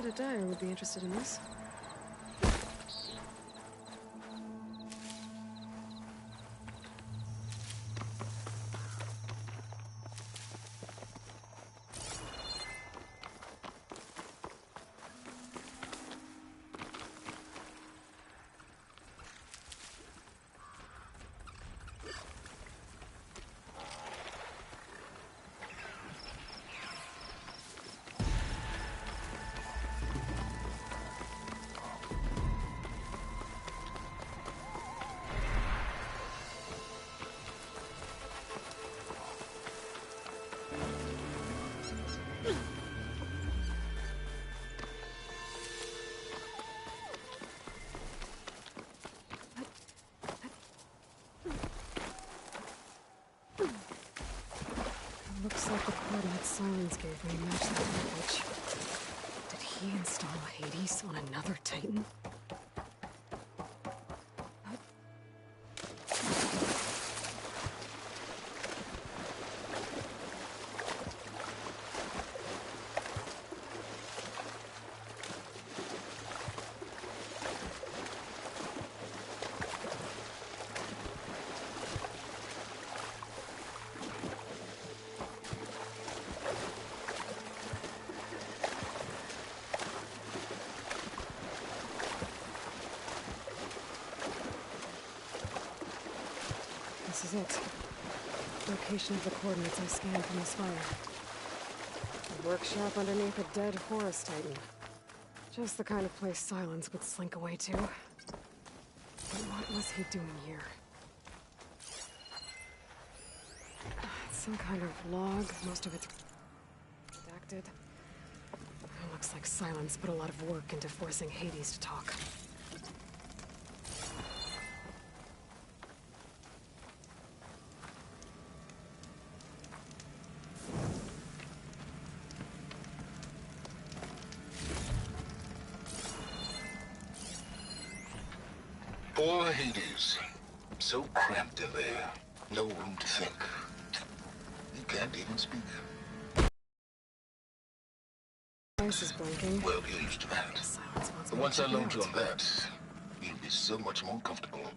bet a dyer would be interested in this. Looks like the coordinates Silence gave me match that wreckage. Did he install Hades on another Titan? This is it. Location of the coordinates I scanned from this fire. A workshop underneath a dead Horus Titan. Just the kind of place Silence would slink away to. But what was he doing here? Some kind of log, most of it redacted. It looks like Silence put a lot of work into forcing Hades to talk. Poor Hades. So cramped in there. No room to think. He can't even speak. Ice is blinking. Well, you're used to that. But once I load you on that, you'll be so much more comfortable.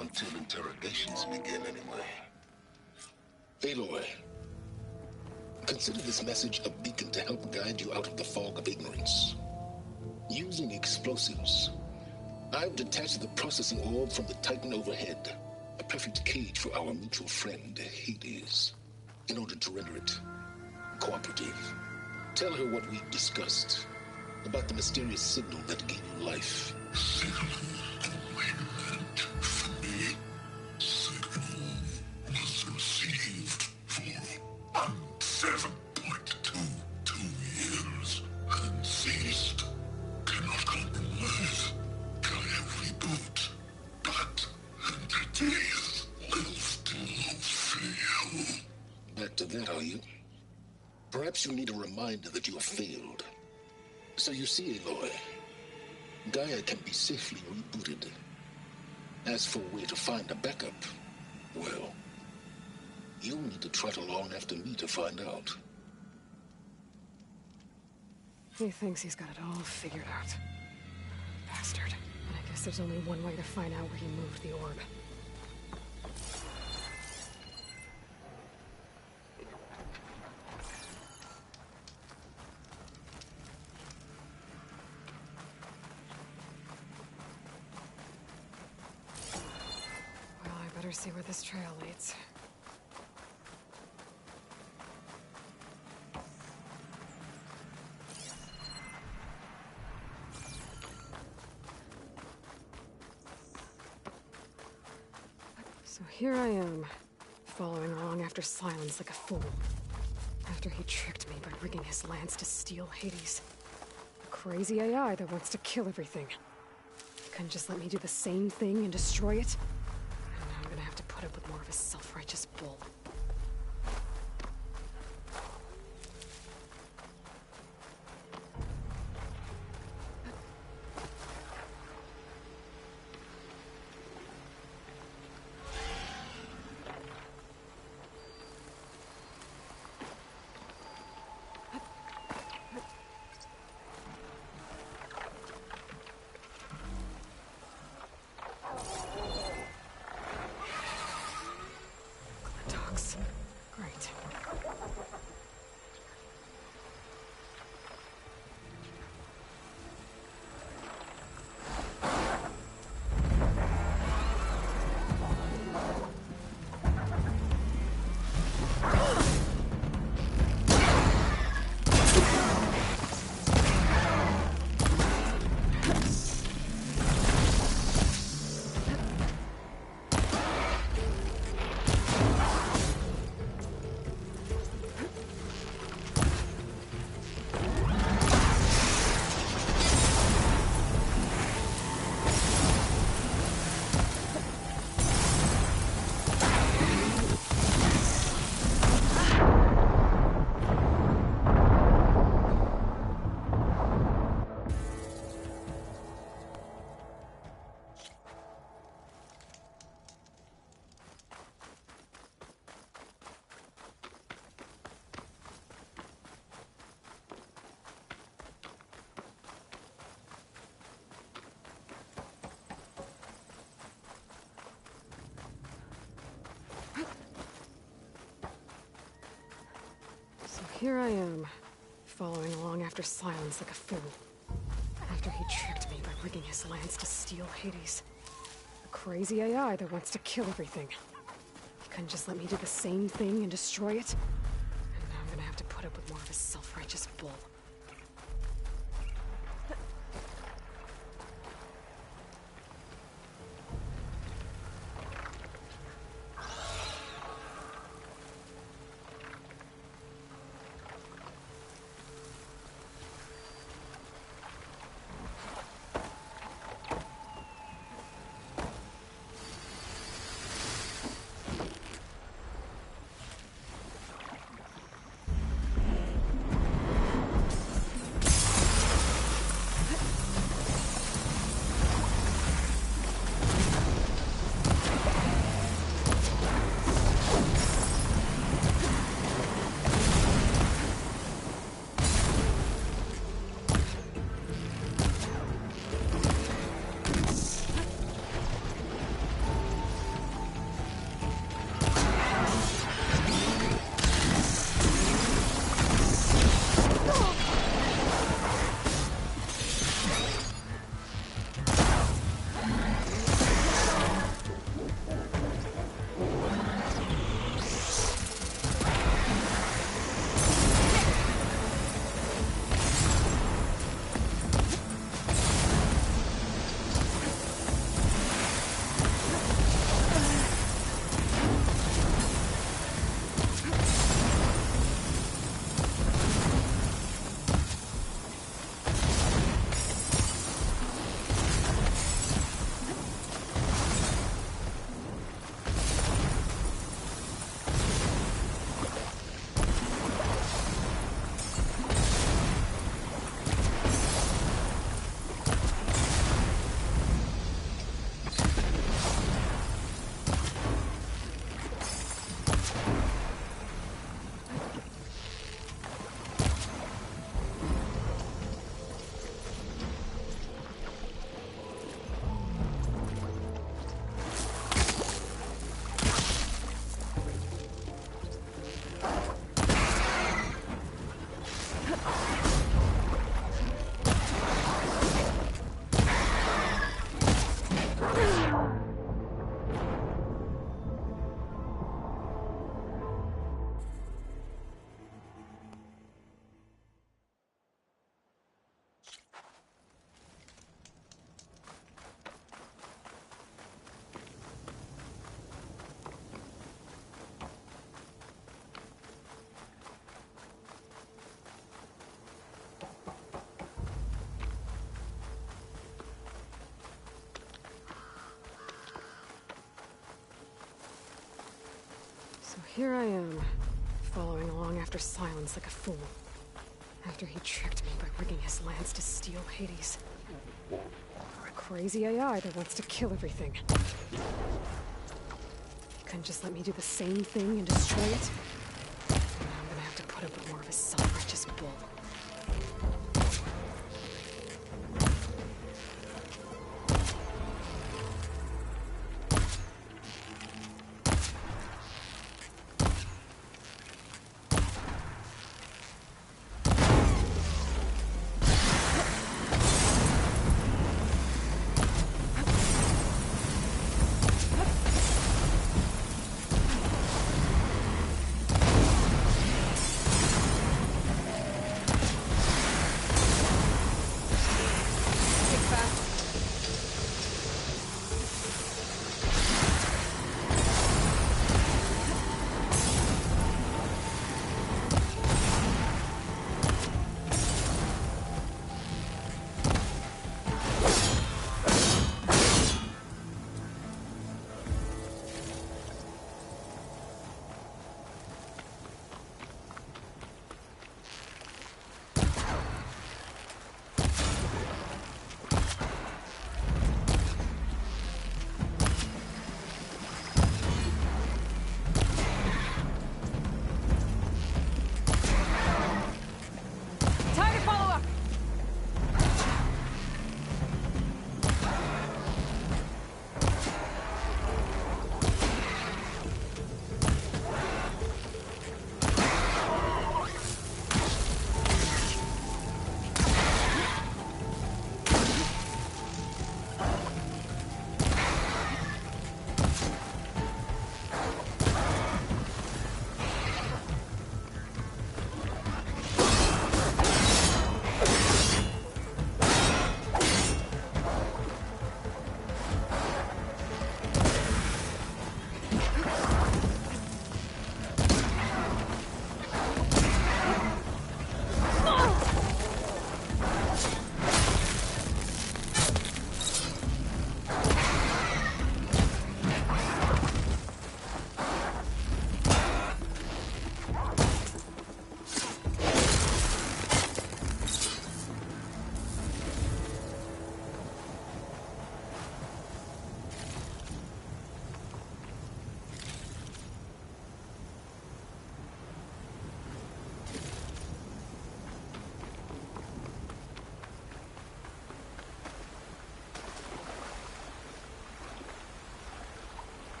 Until interrogations begin, anyway. Aloy, consider this message a beacon to help guide you out of the fog of ignorance. Using explosives, I've detached the processing orb from the Titan overhead, a perfect cage for our mutual friend, Hades, in order to render it cooperative. Tell her what we've discussed about the mysterious signal that gave you life. Signal only meant for me. Signal was received for 7.22 years and ceased. Cannot compromise. Reboot, but entities will still fail. Back to that, are you? Perhaps you need a reminder that you have failed. So you see, Aloy, Gaia can be safely rebooted. As for where to find a backup, well, you'll need to trot along after me to find out. He thinks he's got it all figured out. Bastard. And I guess there's only one way to find out where he moved the orb. Well, I better see where this trail leads. So here I am, following along after Silence like a fool. After he tricked me by rigging his lance to steal Hades. A crazy AI that wants to kill everything. He couldn't just let me do the same thing and destroy it? And now I'm gonna have to put up with more of his self-righteous bull. here I am, following along after Silence like a fool. After he tricked me by rigging his lance to steal Hades. A crazy AI that wants to kill everything. He couldn't just let me do the same thing and destroy it? And now I'm gonna have to put up with more of his self-righteous bull. Here I am, following along after Silence like a fool. After he tricked me by rigging his lance to steal Hades. A crazy AI that wants to kill everything. He couldn't just let me do the same thing and destroy it? And now I'm gonna have to put up with more of his self-righteous bull.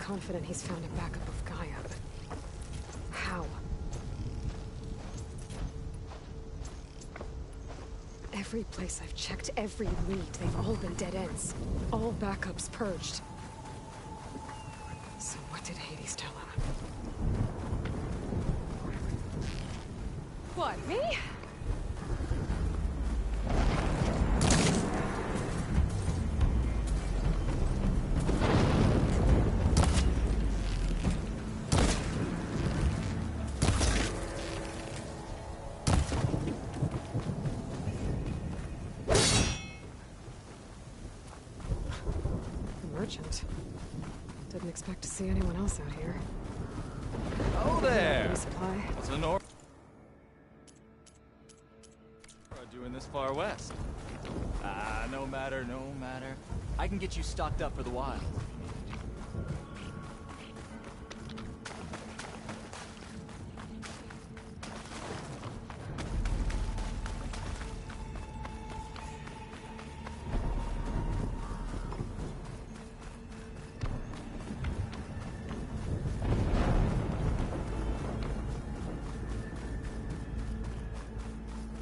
confident he's found a backup of Gaia, but how? Every place I've checked, every lead, they've all been dead ends. All backups purged. So what did Hades tell him? What, me? Merchant. Didn't expect to see anyone else out here. Oh there! Supply. What's an or doing this far west? No matter, no matter. I can get you stocked up for the wild.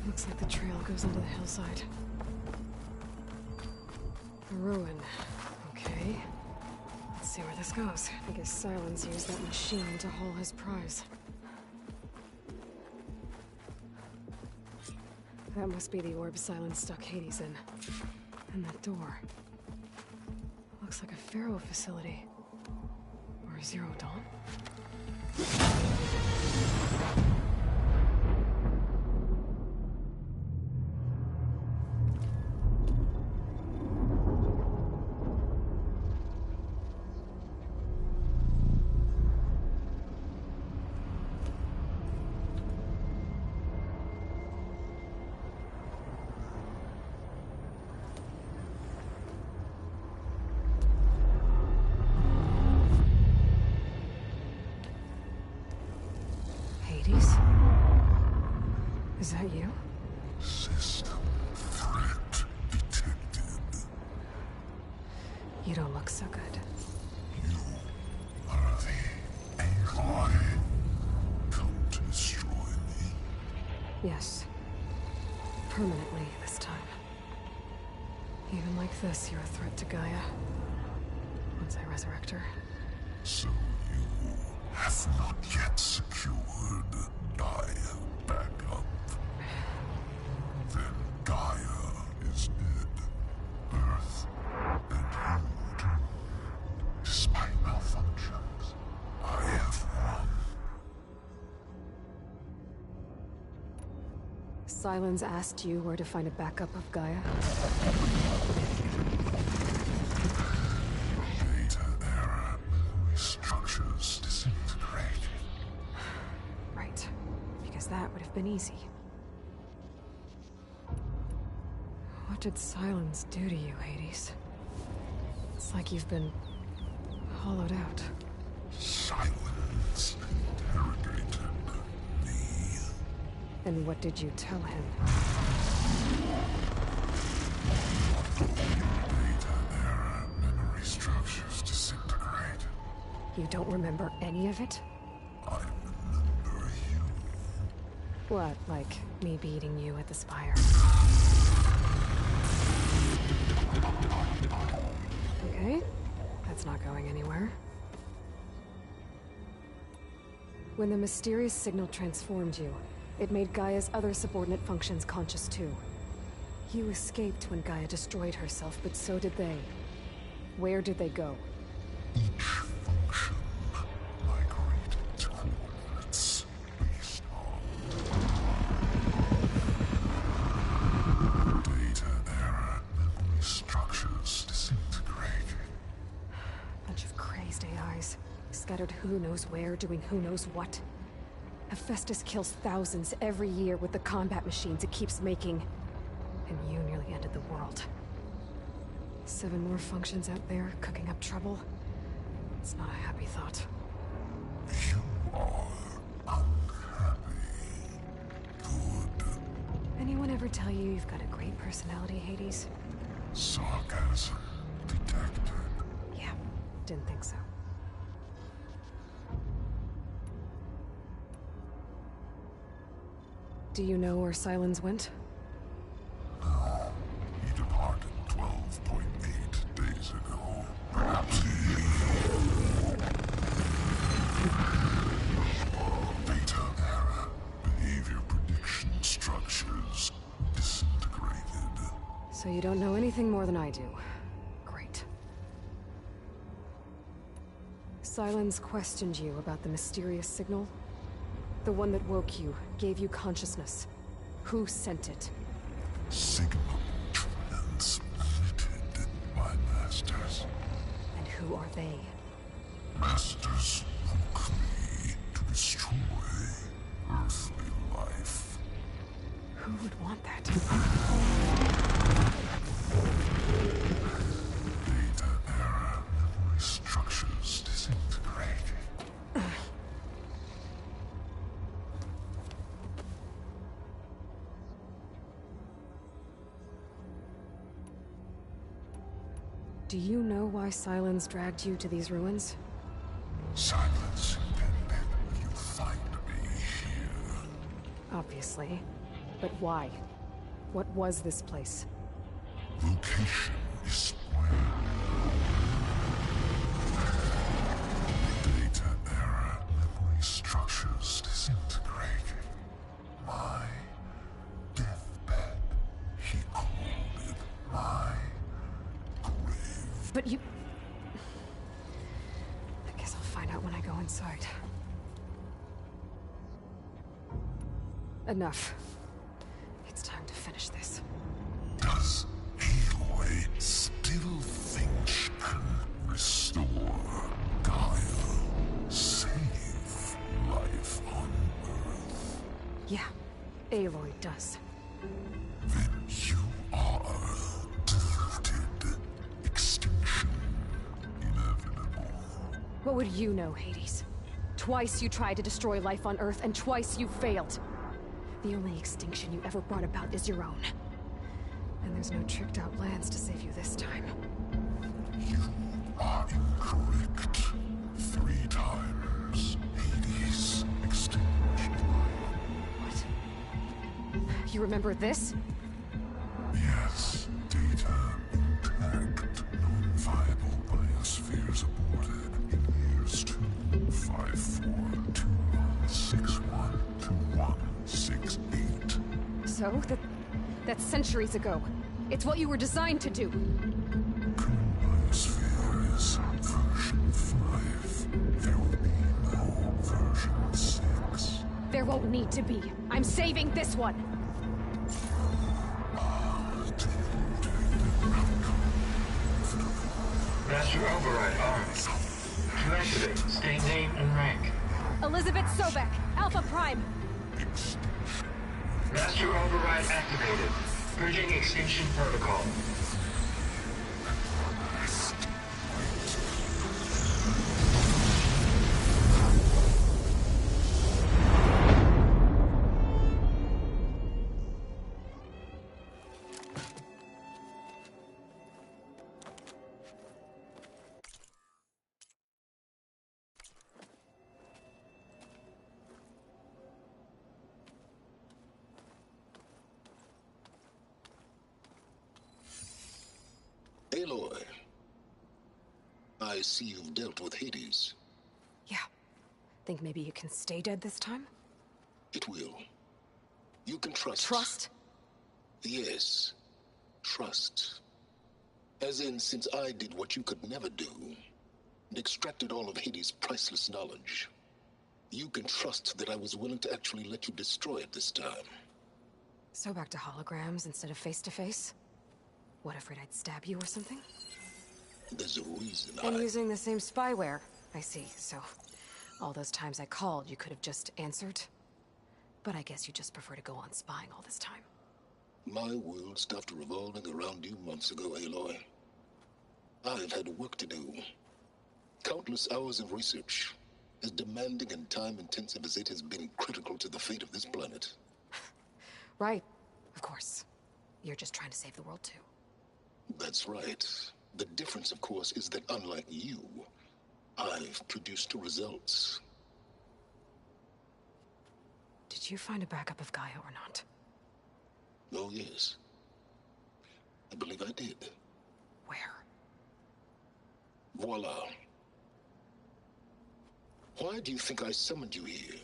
Looks like the trail goes onto the hillside. A ruin. Okay. Let's see where this goes. I guess Silence used that machine to haul his prize. That must be the orb Silence stuck Hades in. And that door. Looks like a Pharaoh facility. Or a Zero Dawn. Is that you? System threat detected. You don't look so good. You are the Aloy. Come to destroy me. Yes. Permanently this time. Even like this, you're a threat to Gaia. Once I resurrect her. So you have not yet secured Gaia back up. Then Gaia is dead. Earth and you too. Despite malfunctions, I have won. Silence asked you where to find a backup of Gaia? Data error. Memory structures disintegrated. Right. Because that would have been easy. What did Silence do to you, Hades? It's like you've been hollowed out. Silence interrogated me. And what did you tell him? Data error. Memory structures disintegrated. You don't remember any of it? I remember you. What, like me beating you at the spire? Okay, that's not going anywhere. When the mysterious signal transformed you, it made Gaia's other subordinate functions conscious too. You escaped when Gaia destroyed herself, but so did they. Where did they go? Each function migrated to coordinates based on data error. Memory structures disintegrated. Bunch of crazed AIs, scattered who knows where, doing who knows what. Hephaestus kills thousands every year with the combat machines it keeps making. And you nearly ended the world. 7 more functions out there, cooking up trouble. It's not a happy thought. You are unhappy. Good. Anyone ever tell you you've got a great personality, Hades? Sarcasm detected. Yeah, didn't think so. Do you know where Silence went? No, he departed 12.8 days ago. Perhaps he... Beta error. Behavior prediction structures disintegrated. So you don't know anything more than I do. Great. Silence questioned you about the mysterious signal? The one that woke you, gave you consciousness. Who sent it? Signal transmitted by masters. And who are they? Masters woke me to destroy earthly life. Who would want that? Data error, memory structures disintegrating. Do you know why Silence dragged you to these ruins? Silence intended you find me here. Obviously. But why? What was this place? Location is where data error, memory structures disintegrating. My deathbed, he called it my grave. But you... I guess I'll find out when I go inside. Enough. It's time to finish this. Does Aloy still think she can restore Gaia, save life on Earth? Yeah, Aloy does. Then you are deluded. Extinction inevitable. What would you know, Hades? Twice you tried to destroy life on Earth, and twice you failed. The only extinction you ever brought about is your own. And there's no tricked-out plans to save you this time. You are incorrect. 3 times. Hades extinguished life. What? You remember this? Yes, data intact, non-viable biospheres aborted in years 254, 2161, 2168. So, that's centuries ago. It's what you were designed to do. Current biosphere is version 5. There will be no version 6. There won't need to be. I'm saving this one! Master override armed. To activate, state name and rank. Elizabeth Sobek, Alpha Prime! Master override activated. Purging extinction protocol. Aloy, I see you've dealt with Hades. Yeah. Think maybe you can stay dead this time? It will. You can trust. Trust? Yes. Trust. As in, since I did what you could never do, and extracted all of Hades' priceless knowledge, you can trust that I was willing to actually let you destroy it this time. So back to holograms instead of face-to-face? What, afraid I'd stab you or something? There's a reason And using the same spyware. I see, so... all those times I called, you could have just answered? But I guess you just prefer to go on spying all this time. My world stopped revolving around you months ago, Aloy. I've had work to do. Countless hours of research, as demanding and time-intensive as it has been critical to the fate of this planet. Right, of course. You're just trying to save the world too. That's right. The difference, of course, is that unlike you, I've produced results. Did Did you find a backup of Gaia or not? Oh, yes. I believe I did. Where? Voila. Why do you think I summoned you here?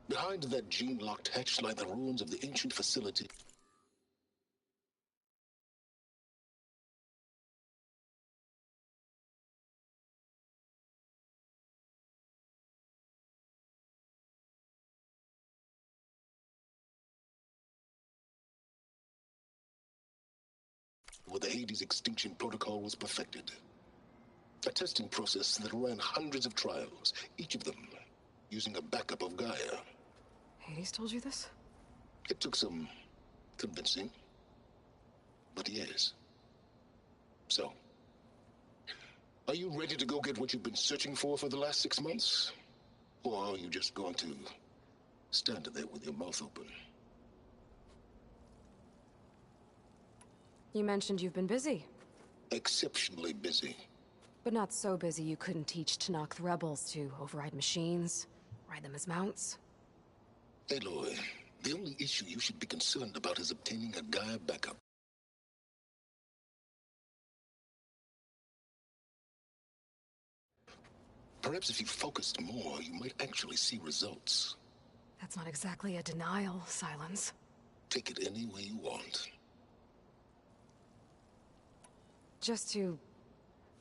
Behind that gene-locked hatch lie the ruins of the ancient facility. Where the Hades extinction protocol was perfected. A testing process that ran hundreds of trials, each of them using a backup of Gaia. Hades told you this? It took some convincing, but yes. So, are you ready to go get what you've been searching for the last 6 months? Or are you just going to stand there with your mouth open? You mentioned you've been busy. Exceptionally busy. But not so busy you couldn't teach Tanakh the rebels to override machines, ride them as mounts. Aloy, the only issue you should be concerned about is obtaining a Gaia backup. Perhaps if you focused more, you might actually see results. That's not exactly a denial, Silence. Take it any way you want. Just to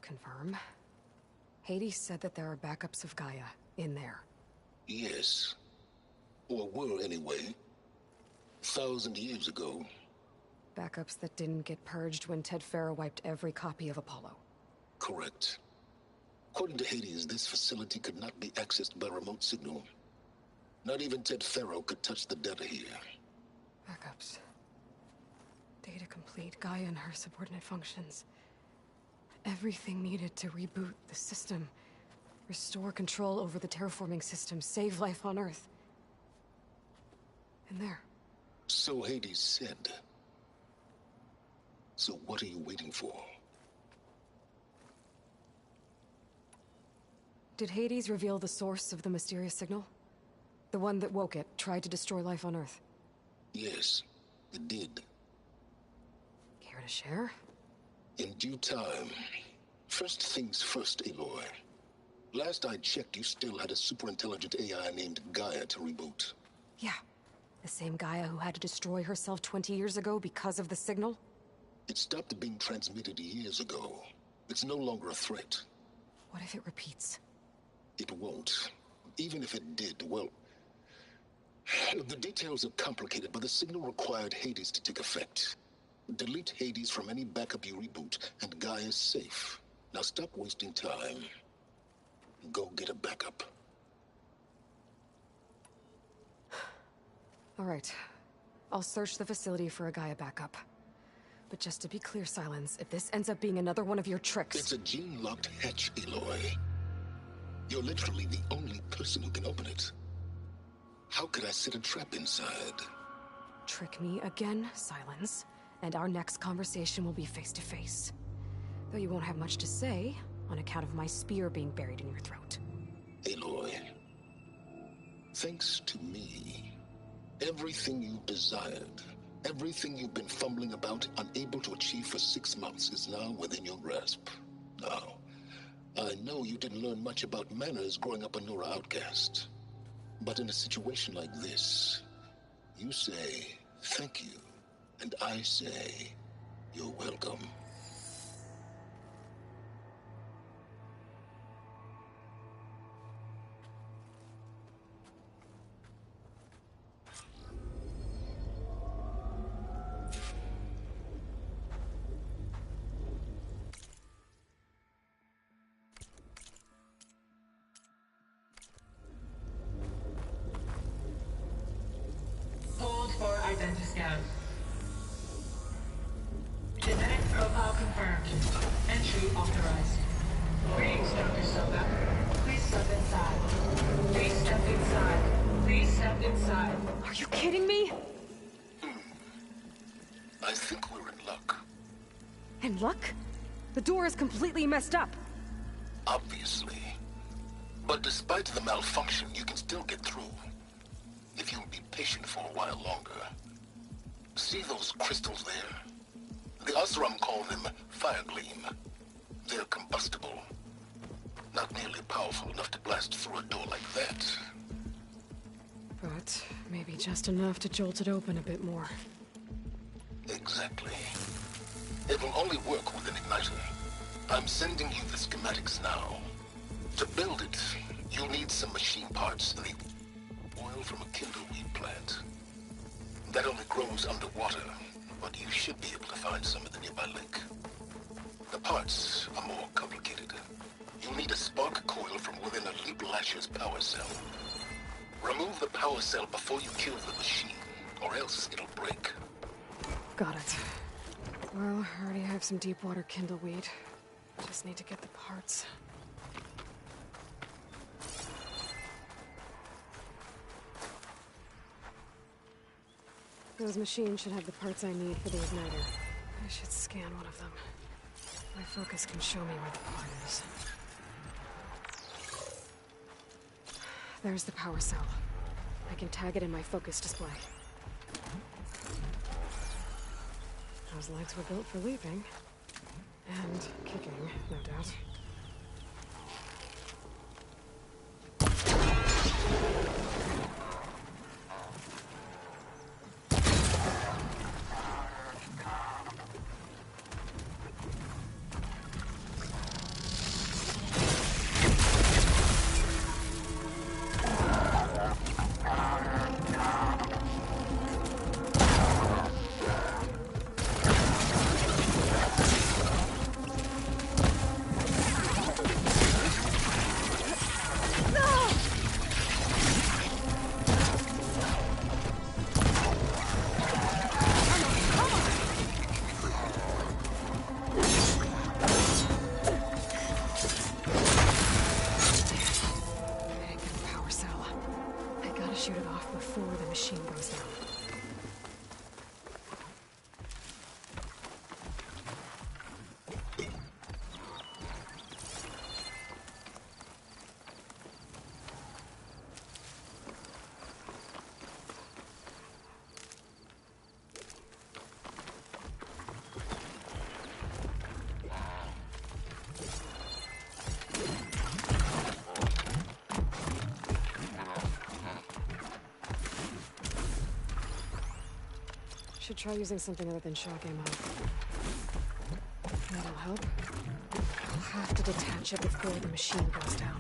confirm, Hades said that there are backups of Gaia in there. Yes. Or were anyway. 1,000 years ago. Backups that didn't get purged when Ted Farrow wiped every copy of Apollo. Correct. According to Hades, this facility could not be accessed by remote signal. Not even Ted Farrow could touch the data here. Backups. Data complete, Gaia and her subordinate functions. Everything needed to reboot the system. Restore control over the terraforming system, save life on Earth. And there. So Hades said. So what are you waiting for? Did Hades reveal the source of the mysterious signal? The one that woke it, tried to destroy life on Earth? Yes, it did. Care to share? In due time. First things first, Aloy. Last I checked, you still had a super-intelligent AI named Gaia to reboot. Yeah. The same Gaia who had to destroy herself 20 years ago because of the signal? It stopped being transmitted years ago. It's no longer a threat. What if it repeats? It won't. Even if it did, well... The details are complicated, but the signal required Hades to take effect. Delete Hades from any backup you reboot, and Gaia's safe. Now stop wasting time. Go get a backup. All right. I'll search the facility for a Gaia backup. But just to be clear, Silence, if this ends up being another one of your tricks... It's a gene-locked hatch, Aloy. You're literally the only person who can open it. How could I set a trap inside? Trick me again, Silence, and our next conversation will be face-to-face. Though you won't have much to say, on account of my spear being buried in your throat. Aloy, thanks to me, everything you desired, everything you've been fumbling about, unable to achieve for 6 months, is now within your grasp. Now, I know you didn't learn much about manners growing up a Nora outcast. But in a situation like this, you say, thank you, and I say, you're welcome. Hold for identiscan. Genetic profile confirmed. Entry authorized. Greetings, Dr. Soga. Please step inside. Please step inside. Please step inside. Are you kidding me? I think we're in luck. In luck? The door is completely messed up. Obviously. But despite the malfunction, you can still get through. if you'll be patient for a while longer. See those crystals there? The Osram call them fire gleam. They're combustible. Not nearly powerful enough to blast through a door like that. But maybe just enough to jolt it open a bit more. Exactly. It will only work with an igniter. I'm sending you the schematics now. To build it, you'll need some machine parts and the oil from a kindleweed plant. That only grows underwater, but you should be able to find some at the nearby lake. The parts are more complicated. You'll need a spark coil from within a Leap Lasher's power cell. Remove the power cell before you kill the machine, or else it'll break. Got it. Well, I already have some deep water kindleweed. Just need to get the parts. Those machines should have the parts I need for the igniter. I should scan one of them. My focus can show me where the part is. There's the power cell. I can tag it in my focus display. Those legs were built for leaping. And kicking, no doubt. Shoot it off before the machine goes down. Should try using something other than shock ammo. That'll help. I'll have to detach it before the machine goes down.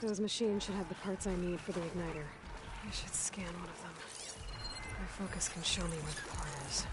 Those machines should have the parts I need for the igniter. I should scan one of them. My focus can show me where the part is.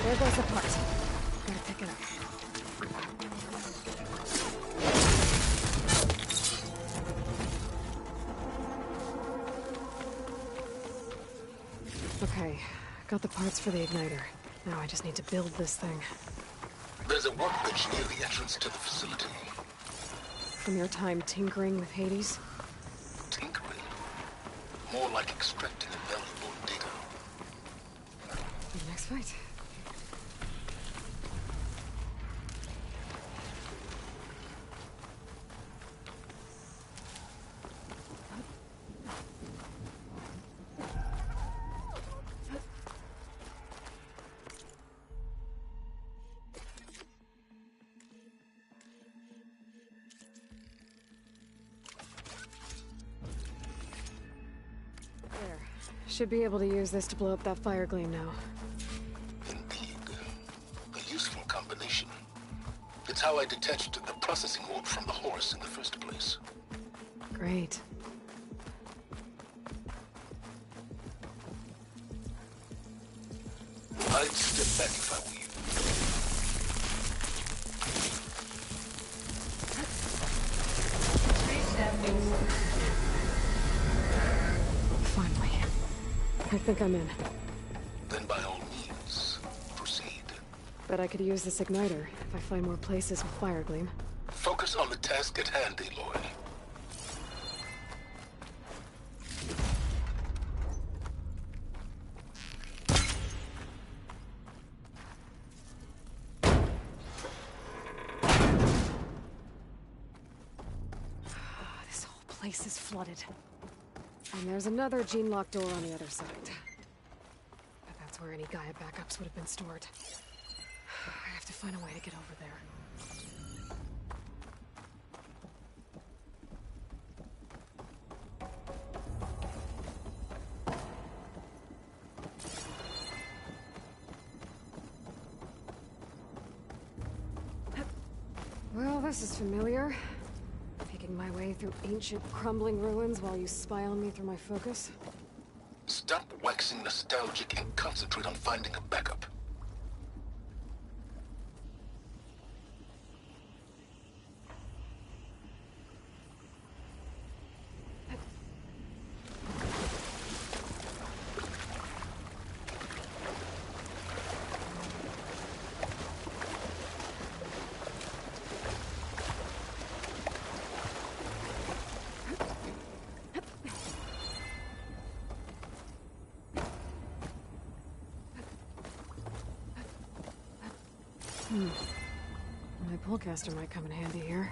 There goes the part. Gotta pick it up. Okay, got the parts for the igniter. Now I just need to build this thing. There's a workbench near the entrance to the facility. From your time tinkering with Hades? Tinkering? More like extracting valuable data. For the next fight. There. Should be able to use this to blow up that fire gleam now. Indeed. A useful combination. It's how I detached the processing orb from the horse in the first place. Great. I'd step back if I were you. Finally. I think I'm in. Then by all means, proceed. Bet I could use this igniter if I find more places with fire gleam. Focus on the task at hand, Aloy. This whole place is flooded. And there's another gene-locked door on the other side. But that's where any Gaia backups would have been stored. I have to find a way to get over there. Well, this is familiar. Picking my way through ancient, crumbling ruins while you spy on me through my focus. Stop waxing nostalgic and concentrate on finding a backup. My pullcaster might come in handy here.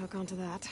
hook onto that.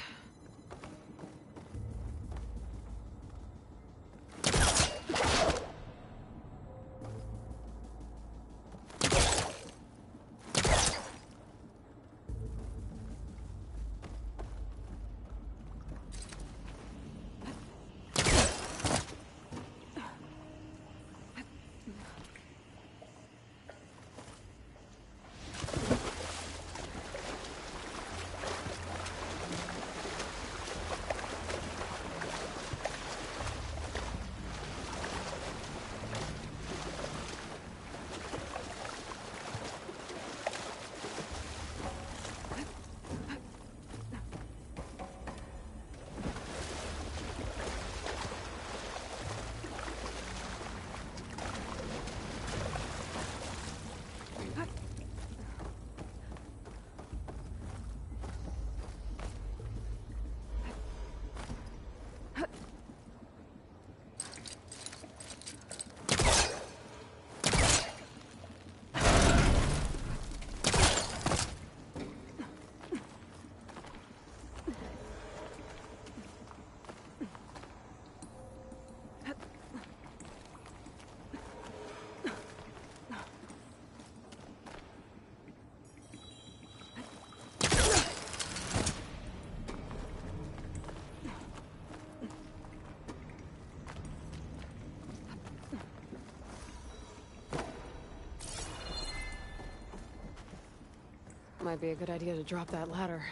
Might be a good idea to drop that ladder.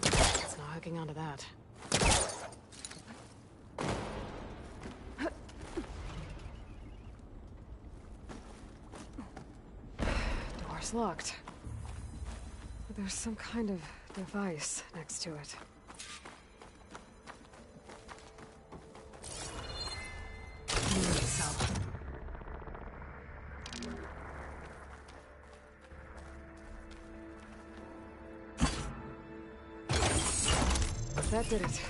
It's not hooking onto that. Door's locked. But there's some kind of device next to it. Cell. That did it.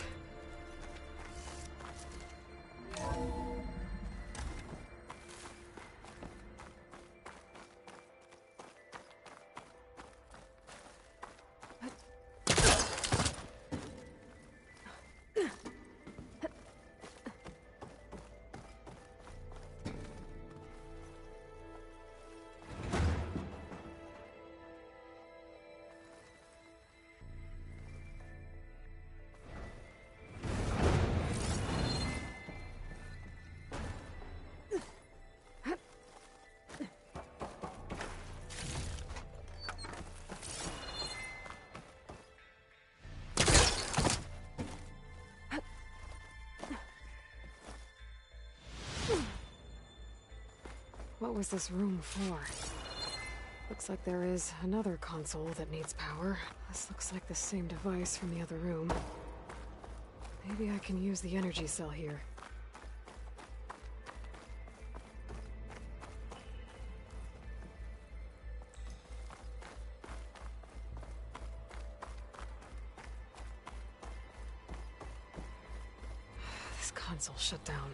What was this room for? Looks like there is another console that needs power. This looks like the same device from the other room. Maybe I can use the energy cell here. This console shut down.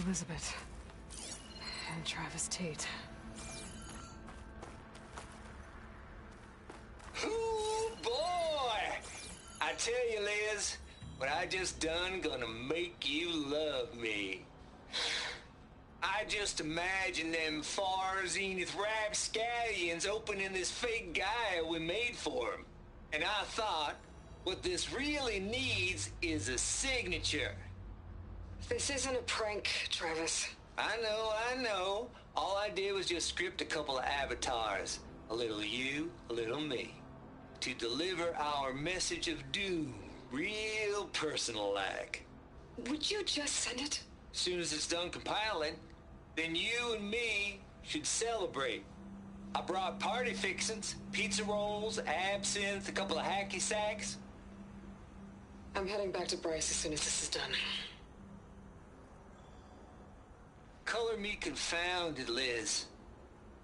Elizabeth. And Travis Tate. Ooh, boy! I tell you, Liz, what I just done gonna make you love me. I just imagine them far zenith rapscallions opening this fake guy we made for him. And I thought, what this really needs is a signature. This isn't a prank, Travis. I know. All I did was just script a couple of avatars. A little you, a little me. To deliver our message of doom, real personal-like. Would you just send it? As soon as it's done compiling, then you and me should celebrate. I brought party fixins, pizza rolls, absinthe, a couple of hacky sacks. I'm heading back to Bryce as soon as this is done. Color me confounded, Liz.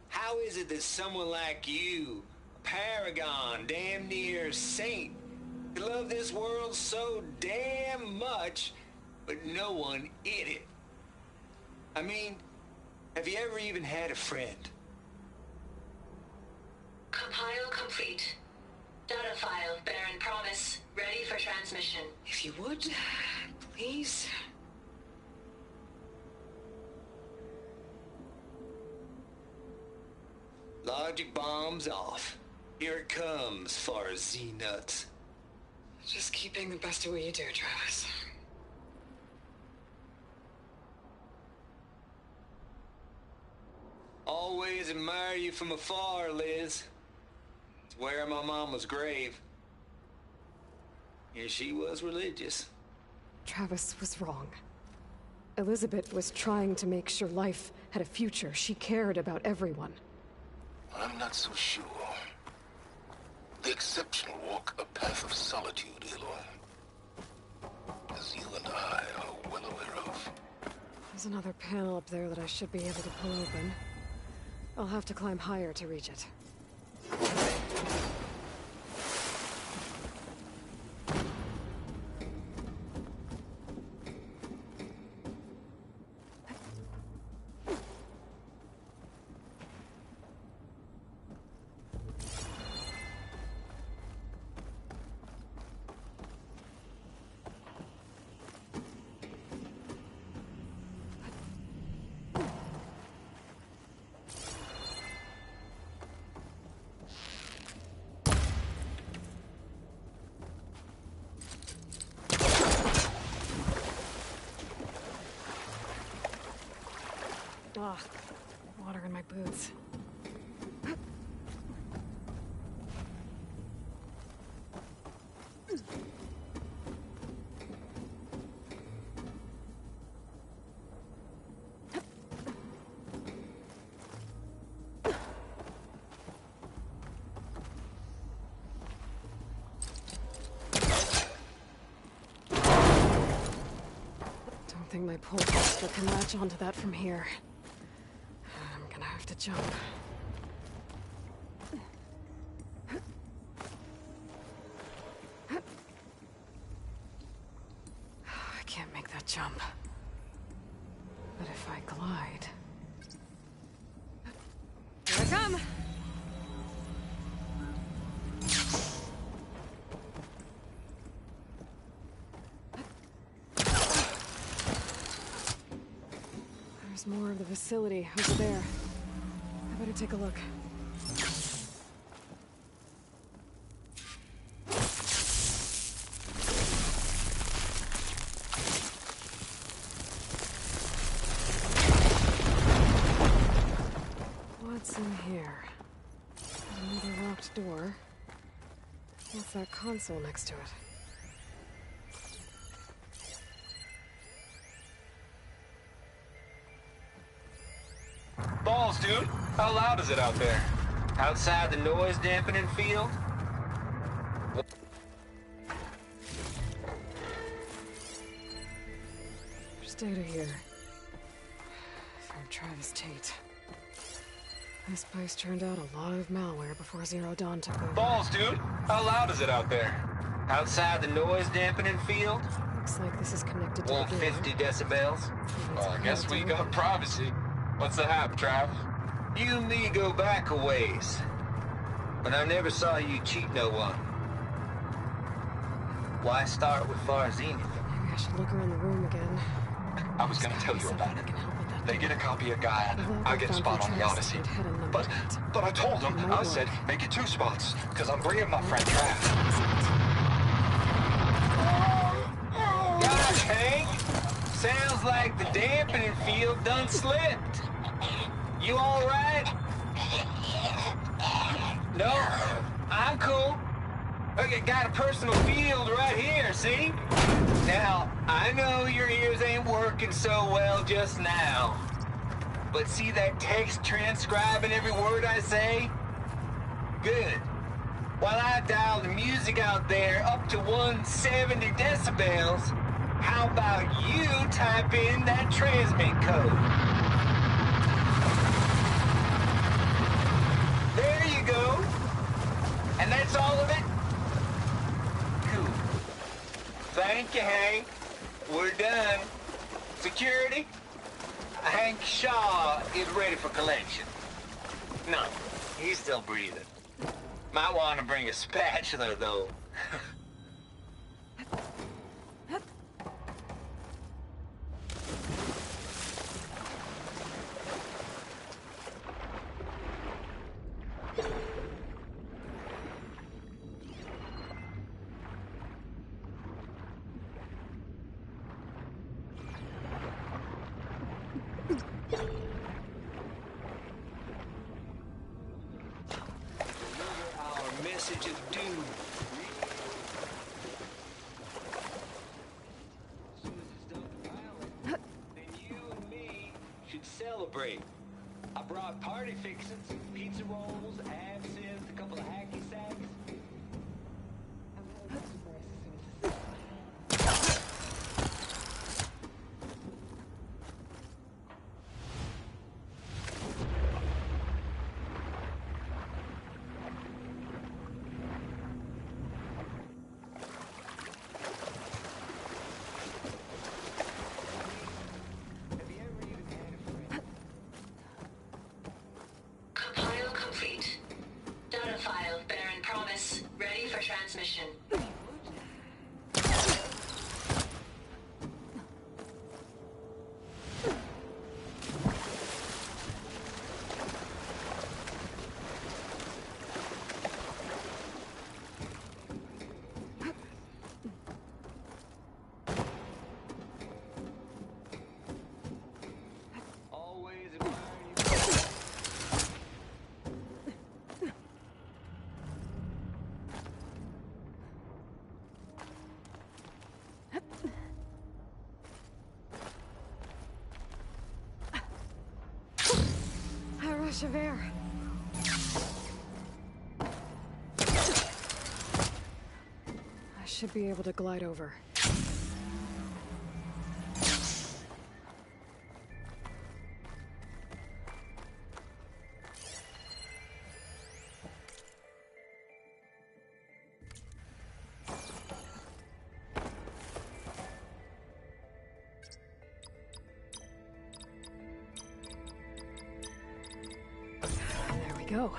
How is it that someone like you, a paragon, damn near saint, could love this world so damn much, but no one in it? I mean, have you ever even had a friend? Compile complete. Data file, Baron Promise, ready for transmission. If you would, please. Logic bomb's off. Here it comes, far Z-nuts. Just keep being the best at what you do, Travis. Always admire you from afar, Liz. It's where my mama's grave. And she was religious. Travis was wrong. Elizabeth was trying to make sure life had a future. She cared about everyone. I'm not so sure. The exceptional walk a path of solitude, Aloy. As you and I are well aware of. There's another panel up there that I should be able to pull open. I'll have to climb higher to reach it. Ah, water in my boots. Don't think my pole caster can latch onto that from here. I'm gonna have to jump. I can't make that jump. But if I glide... Here I come! There's more of the facility over there. I better take a look. What's in here? Another locked door. What's that console next to it? Balls, dude. How loud is it out there? Outside the noise dampening field? There's data here. From Travis Tate. This place turned out a lot of malware before Zero Dawn took over. Balls, dude. How loud is it out there? Outside the noise dampening field? Looks like this is connected to the 150 decibels. Well, I guess we got privacy. What's the hap, Trav? You and me go back a ways. But I never saw you cheat no one. Why start with Far Zenith? Maybe I should look around the room again. I was gonna tell you about it. They get a copy of Gaia, I get a spot on the Odyssey. But I told them, I said, make it 2 spots, because I'm bringing my friend Trav. Gosh, Hank! Sounds like the dampening field done slipped. You all right? No, I'm cool. Okay, got a personal field right here, see? Now, I know your ears ain't working so well just now. But see that text transcribing every word I say? Good. While I dial the music out there up to 170 decibels, how about you type in that transmit code? There you go. And that's all of it? Cool. Thank you, Hank. We're done. Security? Hank Shaw is ready for collection. No, he's still breathing. Might want to bring a spatula, though. Message of doom. As soon as it's done compiling, then you and me should celebrate. I brought party fixings, pizza rolls, absinthe, a couple of hacky sacks. Compile complete. Data file, Baron Promise, ready for transmission. Always admire you. A rush of air. I should be able to glide over. There we go.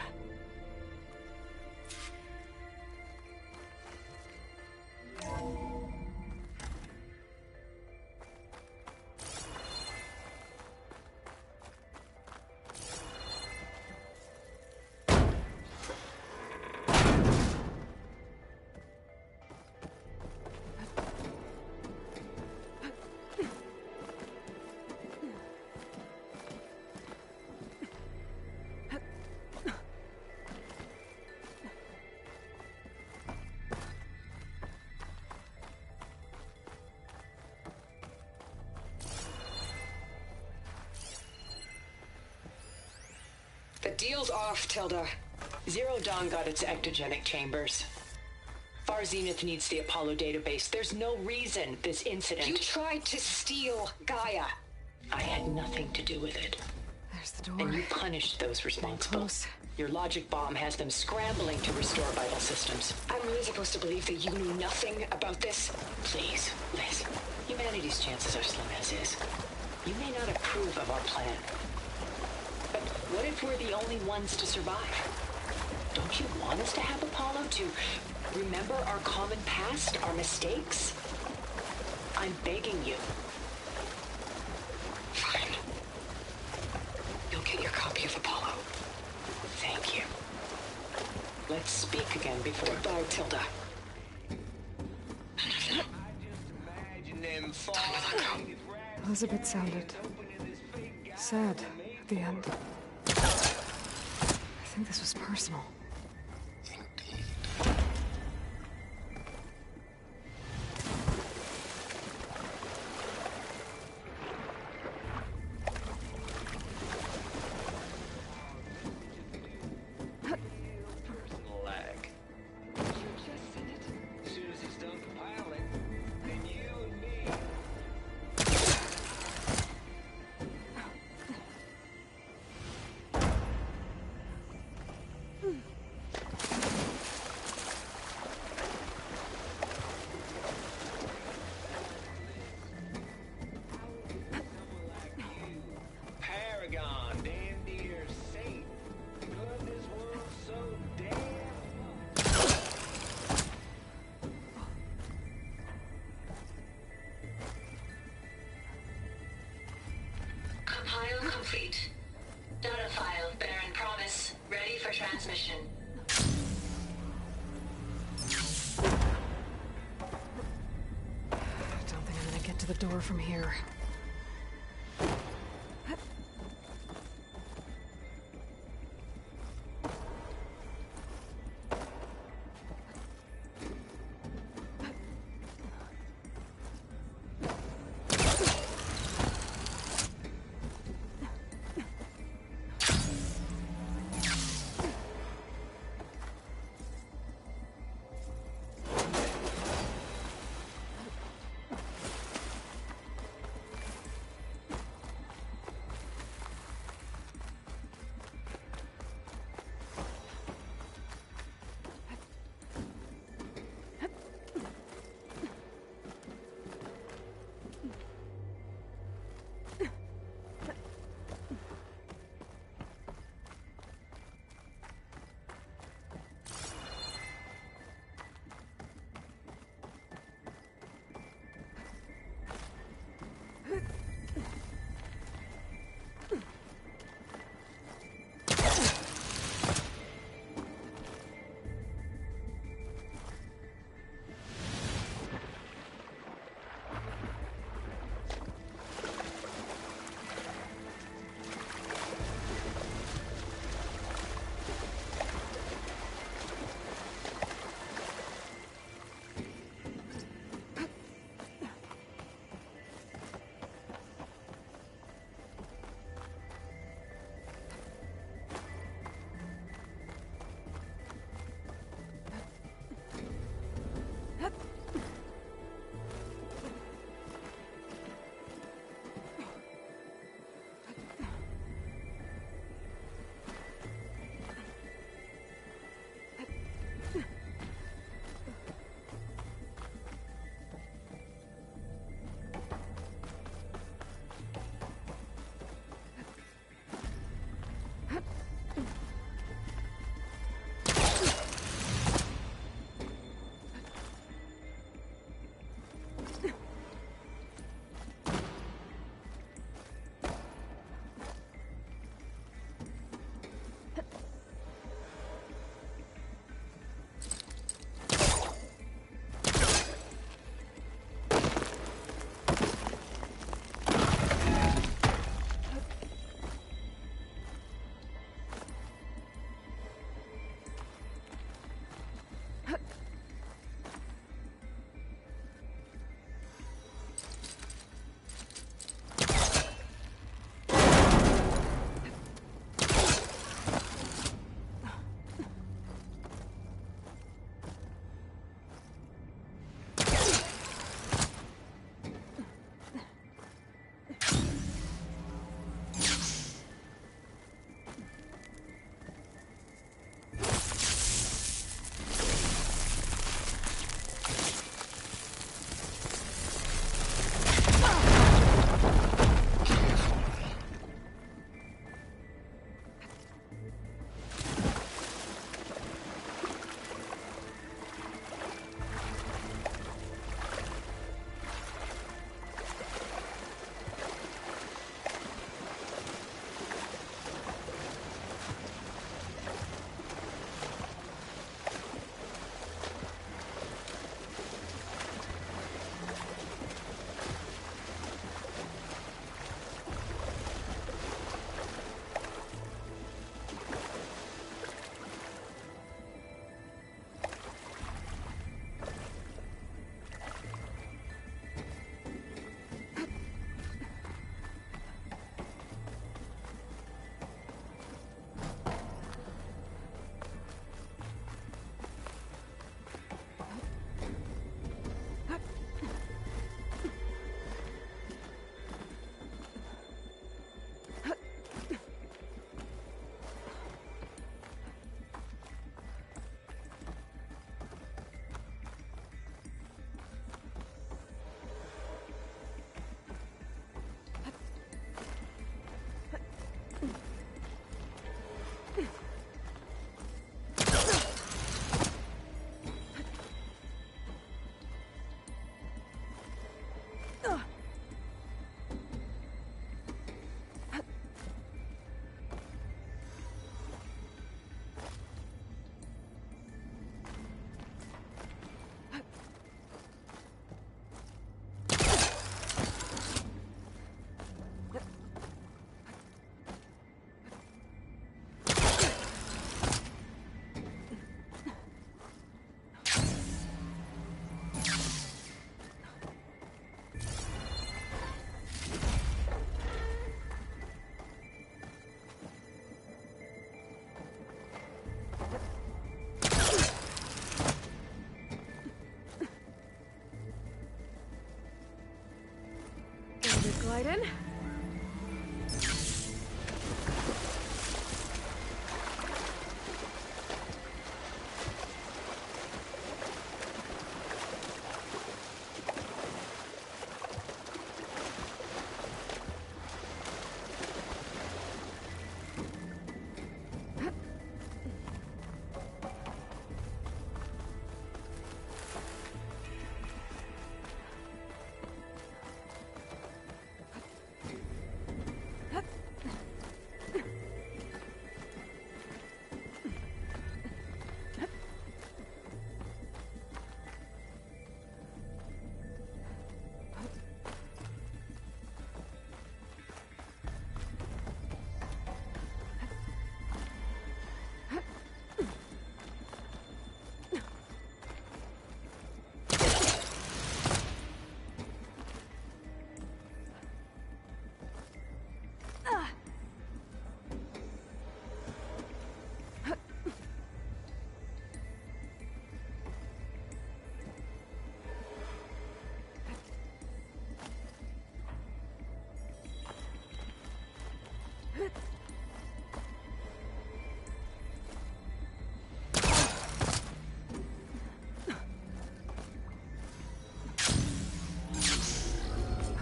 The deal's off, Tilda. Zero Dawn got its ectogenic chambers. Far Zenith needs the Apollo database. There's no reason this incident... You tried to steal Gaia. I had nothing to do with it. There's the door. And you punished those Staying responsible. close. Your logic bomb has them scrambling to restore vital systems. I'm really supposed to believe that you knew nothing about this? Please, Liz. Humanity's chances are slim as is. You may not approve of our plan. But what if we're the only ones to survive? Don't you want us to have Apollo to remember our common past, our mistakes? I'm begging you. Fine. You'll get your copy of Apollo. Thank you. Let's speak again before... Goodbye, Tilda. Imagine them Elizabeth sounded sad at the end. I think this was personal. Compile complete. Data file, Baron Promise, ready for transmission. I don't think I'm gonna get to the door from here.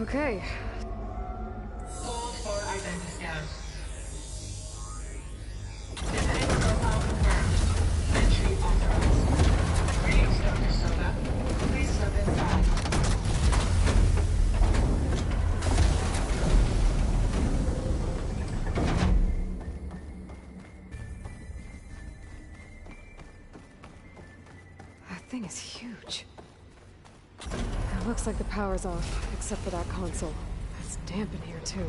Okay. Hold for identiscan. Genetic profile confirmed. Entry authorized. Greetings, Dr. Soda. Please step inside. That thing is huge. It looks like the power's off, except for that console. It's damp in here, too.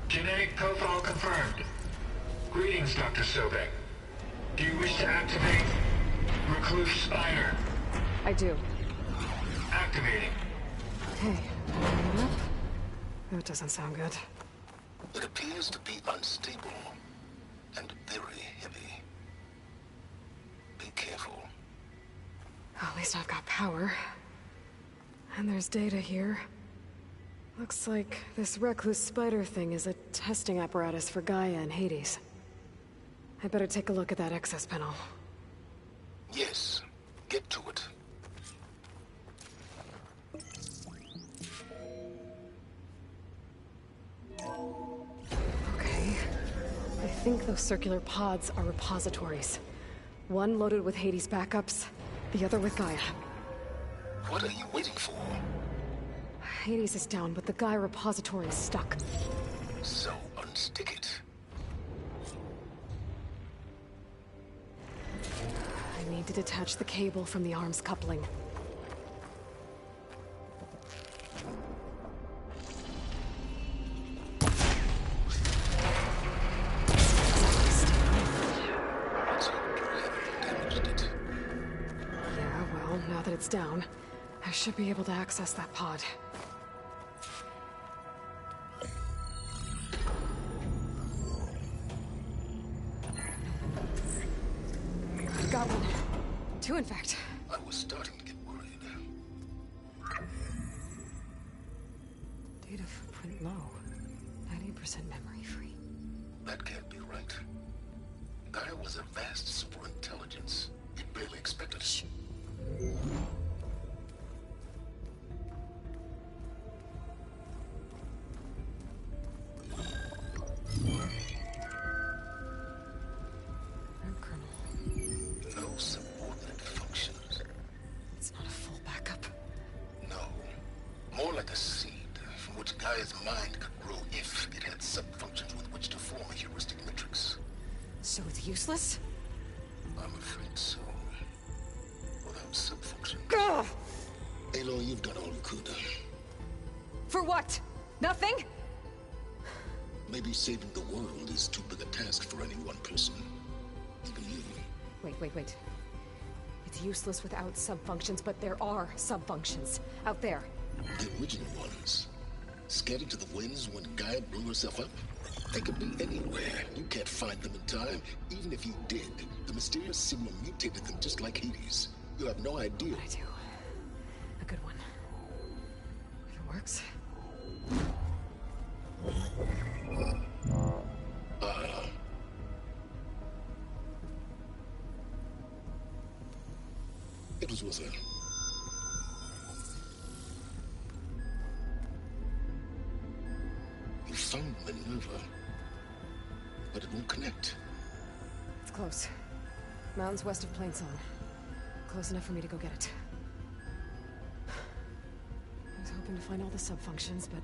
Genetic profile confirmed. Greetings, Dr. Sobek. Do you wish to activate Recluse Spider? I do. Activating. Okay, open it up. That doesn't sound good. It appears to be unstable and very heavy. Be careful. At least I've got power. And there's data here. Looks like this recluse spider thing is a testing apparatus for Gaia and Hades. I better take a look at that access panel. Yes, get to it. Okay. I think those circular pods are repositories. One loaded with Hades backups, the other with Gaia. What are you waiting for? Hades is down, but the Gaia repository is stuck. So unstick it. I need to detach the cable from the arms coupling. Let's hope you haven't damaged it. Yeah, well, now that it's down, I should be able to access that pod. I've got one. Two, in fact. I was starting to get worried. Data footprint low. 90% memory free. That can't be right. Gaia was a vast superintelligence. It barely expected it. Red kernel. No subordinate functions. It's not a full backup. No. More like a seed from which Gaia's mind could grow if it had sub-functions with which to form a heuristic matrix. So it's useless? I'm afraid so. Without sub-functions. Ugh! Aloy, you've done all you could. For what? Nothing? Maybe saving the world is too big a task for any one person. Even you. Wait. It's useless without subfunctions, but there are subfunctions out there. The original ones. Scattered to the winds when Gaia blew herself up? They could be anywhere. You can't find them in time. Even if you did, the mysterious signal mutated them just like Hades. You have no idea. But I do. A good one. If it works. It was worth it. You found Minerva, but it won't connect. It's close. Mountains west of Plainsong. Close enough for me to go get it. I was hoping to find all the subfunctions, but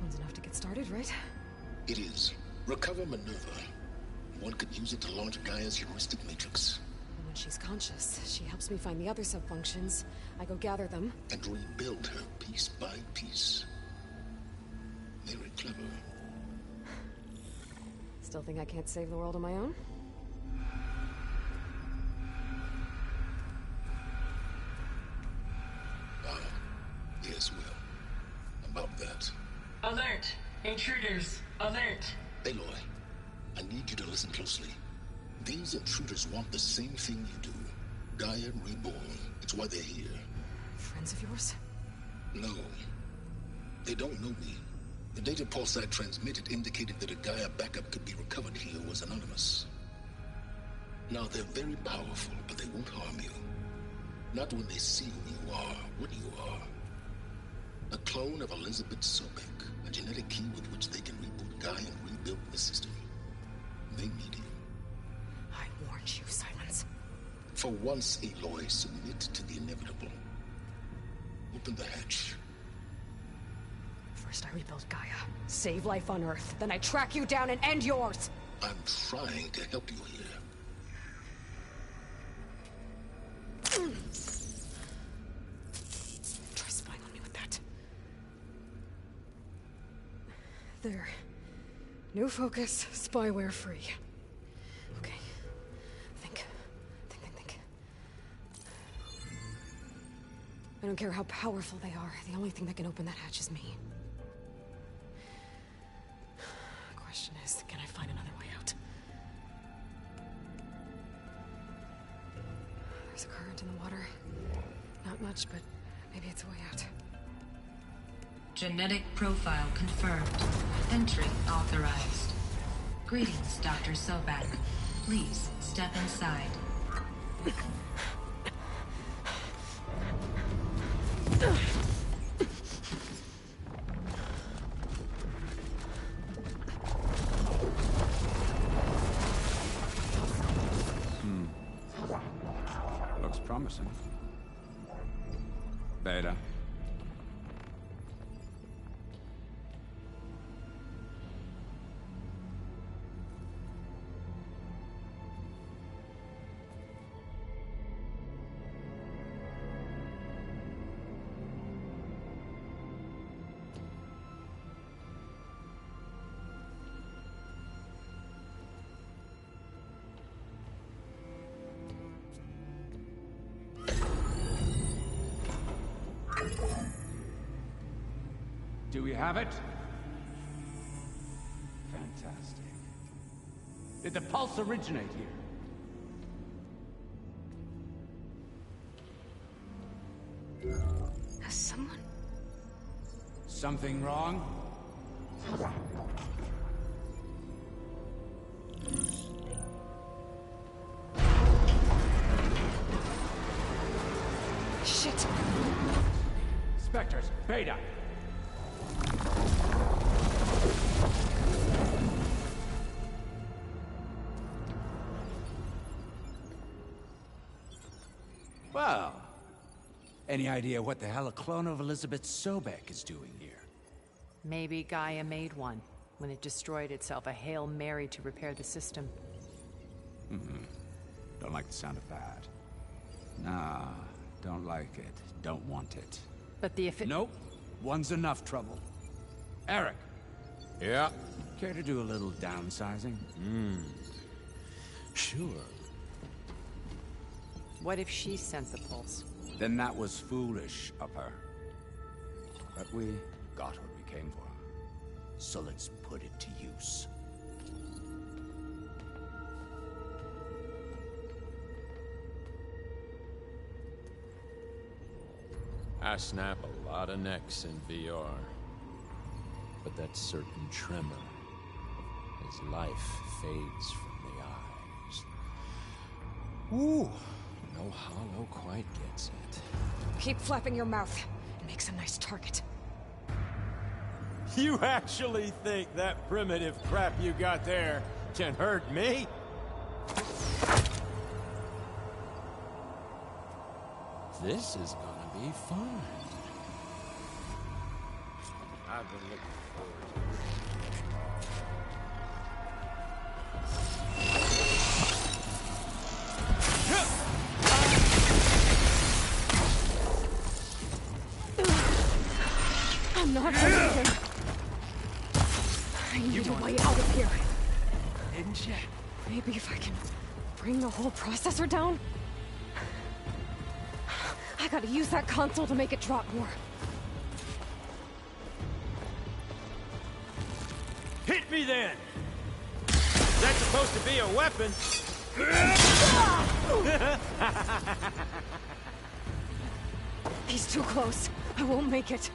one's enough to get started, right? It is. Recover Minerva. One could use it to launch Gaia's heuristic matrix. And when she's conscious, she helps me find the other subfunctions. I go gather them. And rebuild her piece by piece. Very clever. Still think I can't save the world on my own? Yes, well. About that. Alert! Intruders! Alert! Aloy, I need you to listen closely. These intruders want the same thing you do. Gaia reborn. It's why they're here. Friends of yours? No. They don't know me. The data pulse I transmitted indicated that a Gaia backup could be recovered here was anonymous. Now, they're very powerful, but they won't harm you. Not when they see who you are, what you are. A clone of Elizabeth Sobek, a genetic key with which they can reboot Gaia and rebuild the system. They need you. I warned you, Silence. For once, Aloy, submit to the inevitable. Open the hatch. First I rebuild Gaia, save life on Earth, then I track you down and end yours! I'm trying to help you here. Try spying on me with that. There. New focus, spyware free. Okay. Think. I don't care how powerful they are. The only thing that can open that hatch is me. Question is, can I find another way out? There's a current in the water. Not much, but maybe it's a way out. Genetic profile confirmed. Entry authorized. Greetings, Dr. Sobek. Please step inside. Looks promising. Beta. Do we have it? Fantastic. Did the pulse originate here? Has someone... Something wrong? Shit! Spectres, Beta! Well, any idea what the hell a clone of Elizabeth Sobek is doing here? Maybe Gaia made one when it destroyed itself, a Hail Mary to repair the system. Don't like the sound of that. Nah, don't like it. Don't want it. But the if it... Nope. One's enough trouble. Eric. Yeah? Care to do a little downsizing? Sure. What if she sent the pulse? Then that was foolish of her. But we got what we came for. So let's put it to use. I snap a lot of necks in VR. But that certain tremor as life fades from the eyes. Ooh, no hollow quite gets it. Keep flapping your mouth. It makes a nice target. You actually think that primitive crap you got there can hurt me? This is gonna be fun. I've been looking forward to it. I'm not hurting him. I need a way out of here. Didn't you? Maybe if I can bring the whole processor down? I gotta use that console to make it drop more. Hit me then! Is that supposed to be a weapon? He's too close. I won't make it.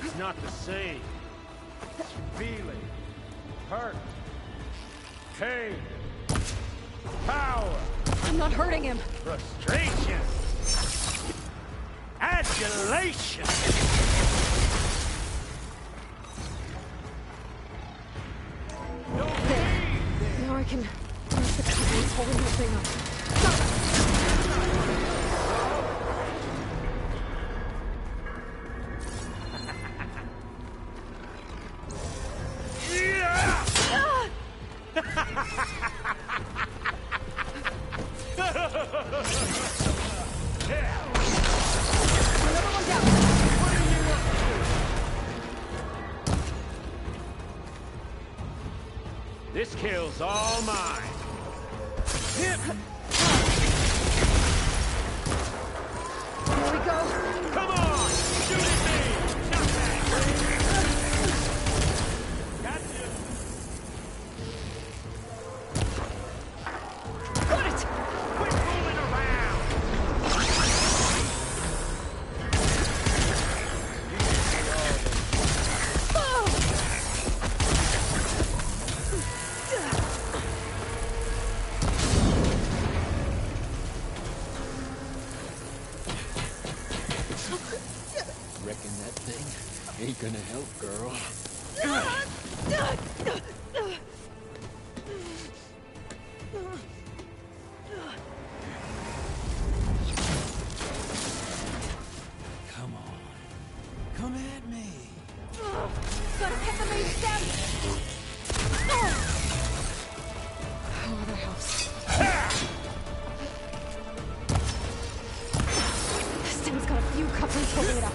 It's not the same. Feeling, hurt, pain, power, I'm not hurting him. frustration. Adulation! Now I can press the couplings holding that thing up. This kill's all mine. There we go. Come on! Shoot at me! Not that! Gotcha! Got it! Quit fooling around! Reckon that thing ain't gonna help, girl. Come on. Come at me. Gotta hit the main stem! Oh, that helps. This thing's got a few couplings holding it up.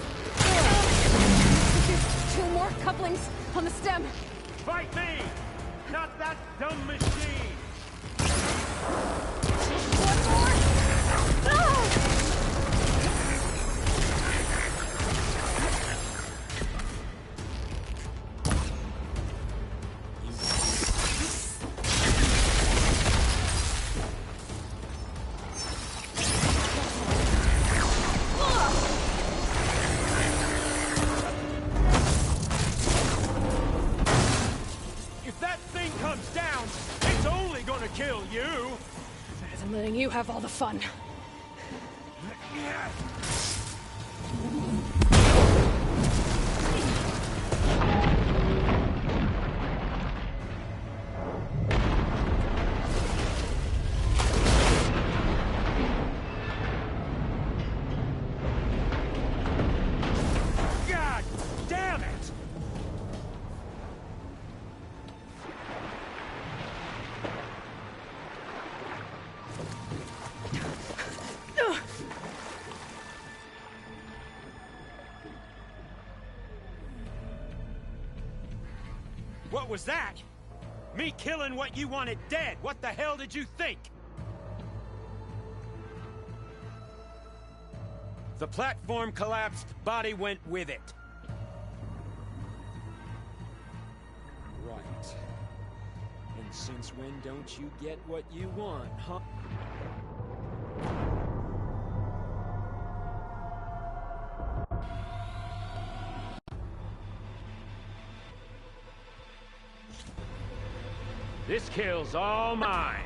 There's 2 more couplings on the stem. Fight me! Not that dumb machine! One more! If that thing comes down, it's only gonna kill you! Better than letting you have all the fun. God damn it! What was that? Me killing what you wanted dead. What the hell did you think? The platform collapsed, body went with it. Right. And since when don't you get what you want, huh? This kill's all mine.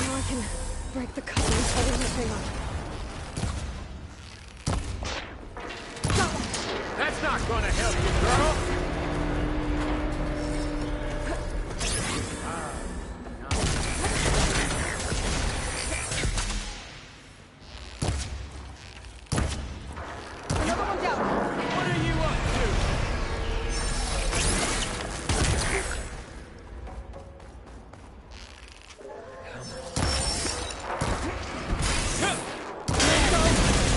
Now I can break the couplings holding the thing up. That's not gonna help you, girl. Another one down. What are you up to?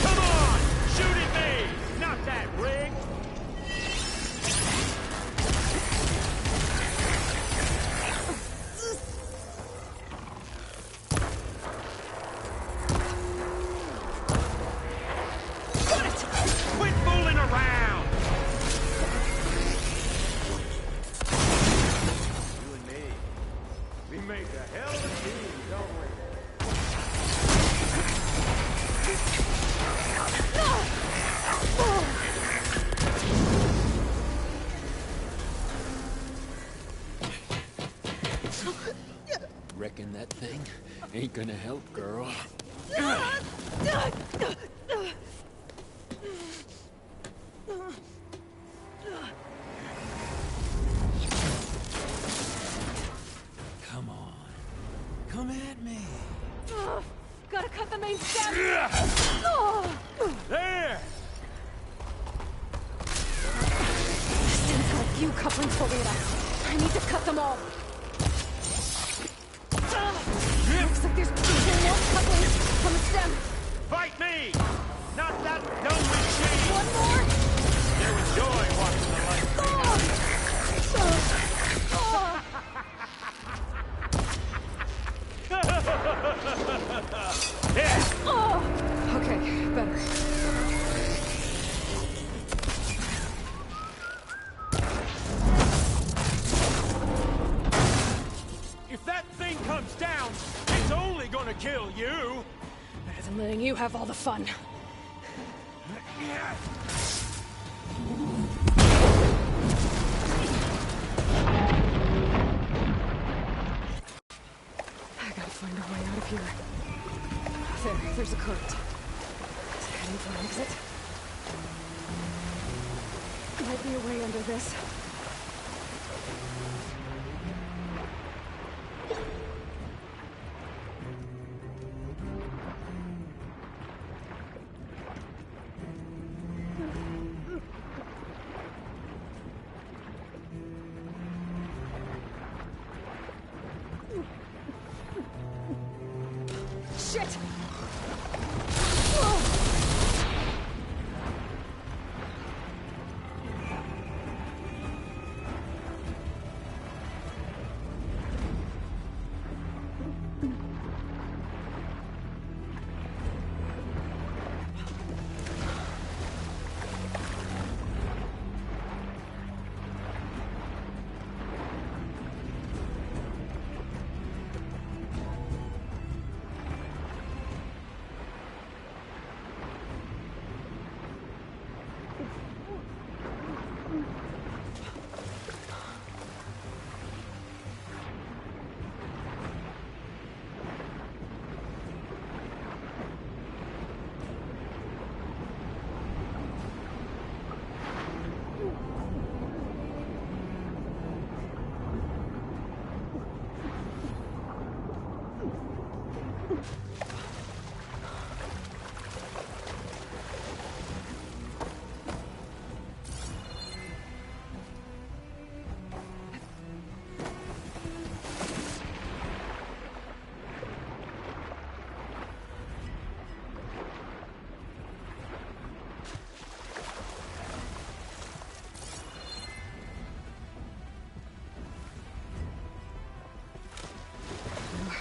Come on! Shoot at me! Not that rig! ain't gonna help, girl. Come on. Come at me. Gotta cut the main stem. There! Still have a few couplings for Rita. I need to cut them all. Looks like there's two more couplings from the stem. Fight me! Not that dumb machine! One more. There was joy watching the light bring out. Oh! Okay, better. If that thing comes down, it's only gonna kill you! Better than letting you have all the fun. I gotta find a way out of here. There's a current. Is it heading for an exit? Might be a way under this. Shit!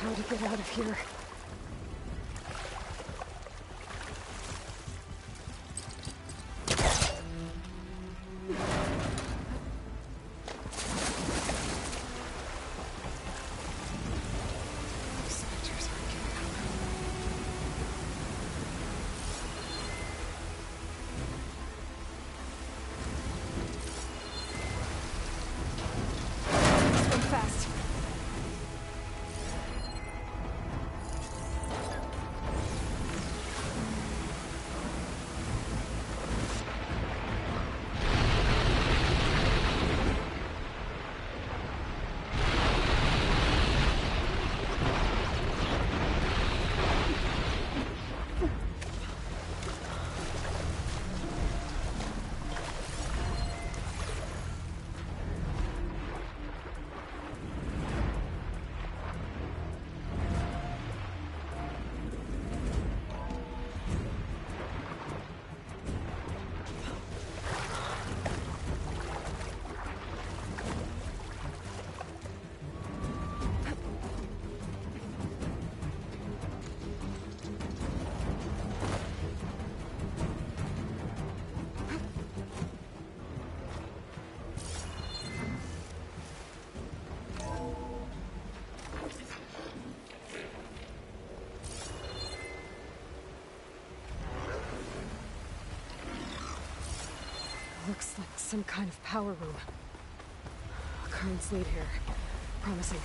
How to get out of here. Spectres aren't giving up. Swim fast. Looks like some kind of power room. Currents lead here. Promising.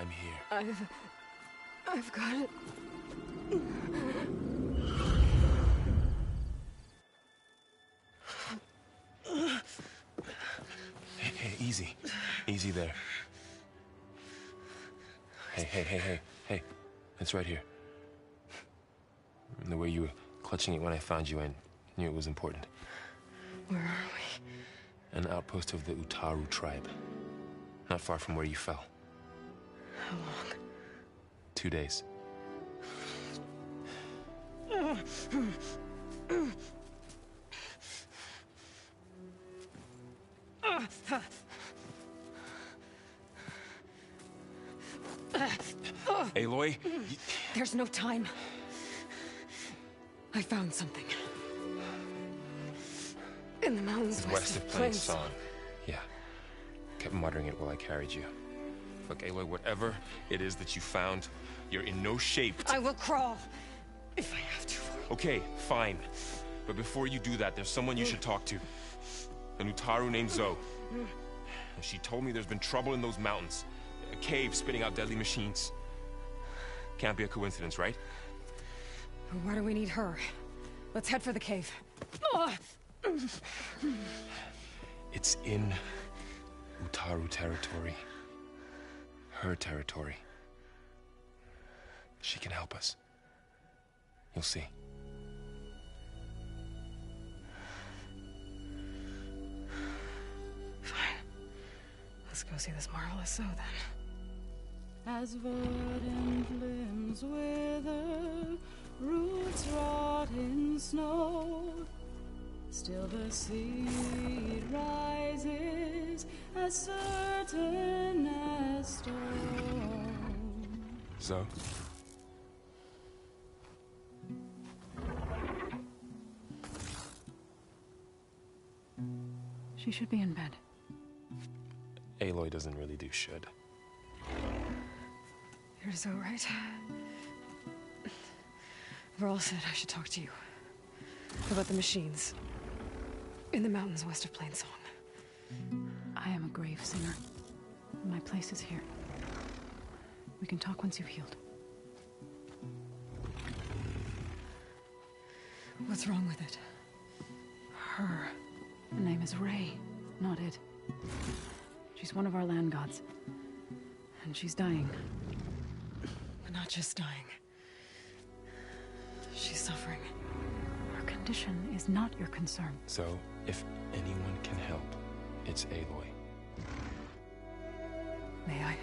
I'm here. I've got it. Hey, easy. Easy there. Hey. It's right here. And the way you were clutching it when I found you, I knew it was important. Where are we? An outpost of the Utaru tribe. Not far from where you fell. How long? 2 days. Aloy? There's no time. I found something. In the mountains West of Plainsong. Yeah. Kept muttering it while I carried you. Look, Aloy, whatever it is that you found, you're in no shape to... I will crawl, if I have to. Okay, fine. But before you do that, there's someone you should talk to. An Utaru named Zoe. And she told me there's been trouble in those mountains. A cave spitting out deadly machines. Can't be a coincidence, right? Why do we need her? Let's head for the cave. It's in Utaru territory. Her territory. She can help us. You'll see. Fine. Let's go see this marvelous Zoe then. As verdant limbs wither, roots rot in snow, still the seed rises as certain as stone. Zoe? She should be in bed. Aloy doesn't really do should. You're so right. Varl said I should talk to you. About the machines. In the mountains west of Plainsong. I am a grave singer. My place is here. We can talk once you've healed. What's wrong with it? Her. Her name is Ray, not it. She's one of our land gods. And she's dying. But not just dying. She's suffering. Her condition is not your concern. So, if anyone can help, it's Aloy. May I?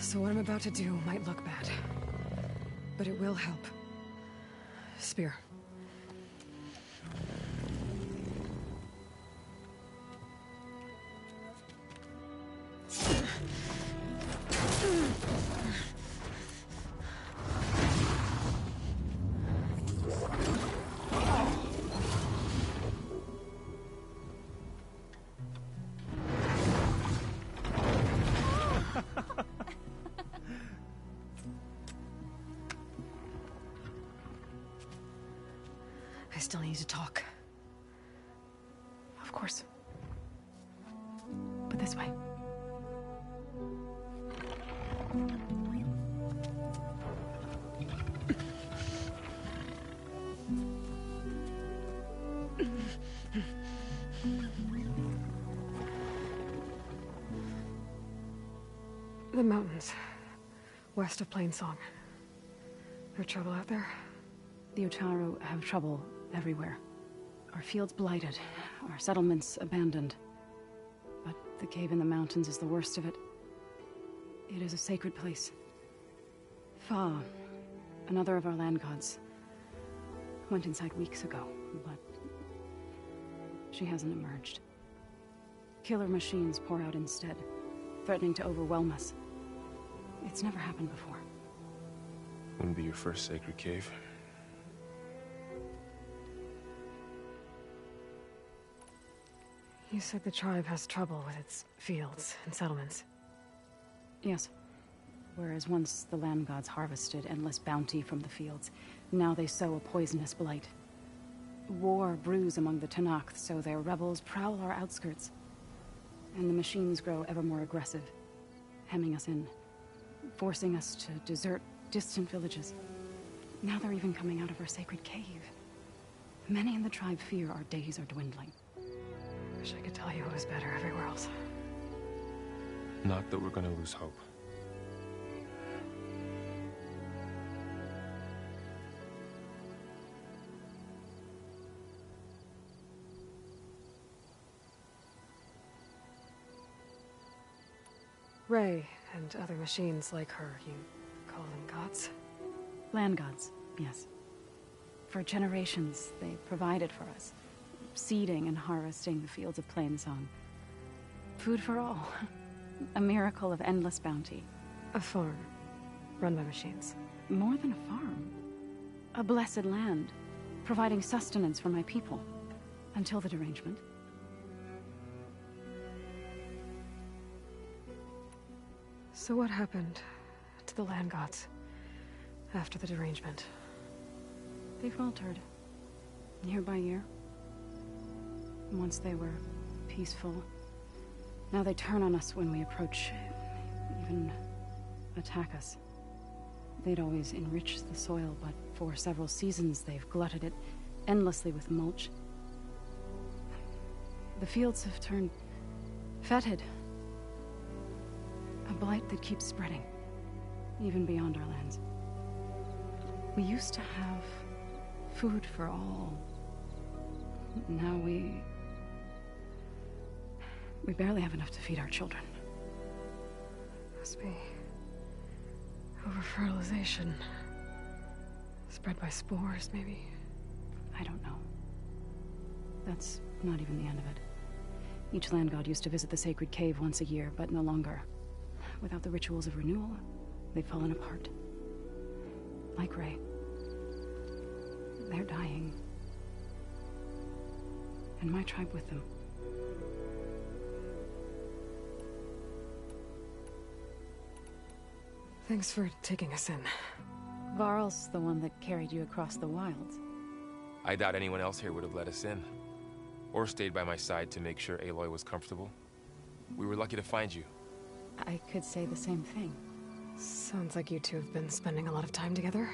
So what I'm about to do might look bad, but it will help. Spear. I still need to talk. Of course. But this way. The mountains. West of Plainsong. There trouble out there? The Utaru have trouble everywhere. Our fields blighted, our settlements abandoned. But the cave in the mountains is the worst of it. It is a sacred place. Fa, another of our land gods, went inside weeks ago, but she hasn't emerged. Killer machines pour out instead, threatening to overwhelm us. It's never happened before. Wouldn't be your first sacred cave. You said the tribe has trouble with its fields and settlements. Yes. Whereas once the land gods harvested endless bounty from the fields, now they sow a poisonous blight. War brews among the Tenakth, so their rebels prowl our outskirts. And the machines grow ever more aggressive, hemming us in, forcing us to desert distant villages. Now they're even coming out of our sacred cave. Many in the tribe fear our days are dwindling. Wish I could tell you it was better everywhere else. Not that we're gonna lose hope. Ray and other machines like her, you call them gods? Land gods, yes. For generations, they provided for us, seeding and harvesting the fields of Plainsong. Food for all. A miracle of endless bounty. A farm, run by machines. More than a farm. A blessed land, providing sustenance for my people. Until the derangement. So what happened to the land gods after the derangement? They faltered, year by year. Once they were peaceful. Now they turn on us when we approach, even attack us. They'd always enriched the soil, but for several seasons they've glutted it endlessly with mulch. The fields have turned fetid. A blight that keeps spreading, even beyond our lands. We used to have food for all. Now we barely have enough to feed our children. Must be over-fertilization. Spread by spores, maybe? I don't know. That's not even the end of it. Each land god used to visit the sacred cave once a year, but no longer. Without the rituals of renewal, they've fallen apart. Like Ray. They're dying. And my tribe with them. Thanks for taking us in. Varl's the one that carried you across the wilds. I doubt anyone else here would have let us in. Or stayed by my side to make sure Aloy was comfortable. We were lucky to find you. I could say the same thing. Sounds like you two have been spending a lot of time together.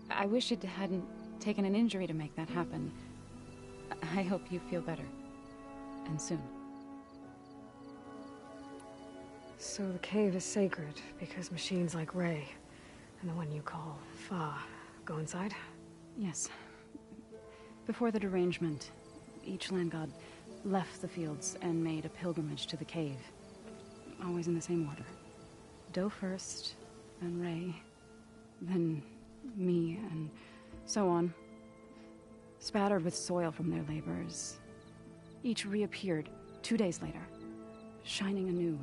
I wish it hadn't taken an injury to make that happen. I hope you feel better. And soon. So the cave is sacred because machines like Ray and the one you call Fa go inside? Yes. Before the derangement, each land god left the fields and made a pilgrimage to the cave. Always in the same order. Doe first, then Ray, then me, and so on. Spattered with soil from their labors. Each reappeared 2 days later, shining anew.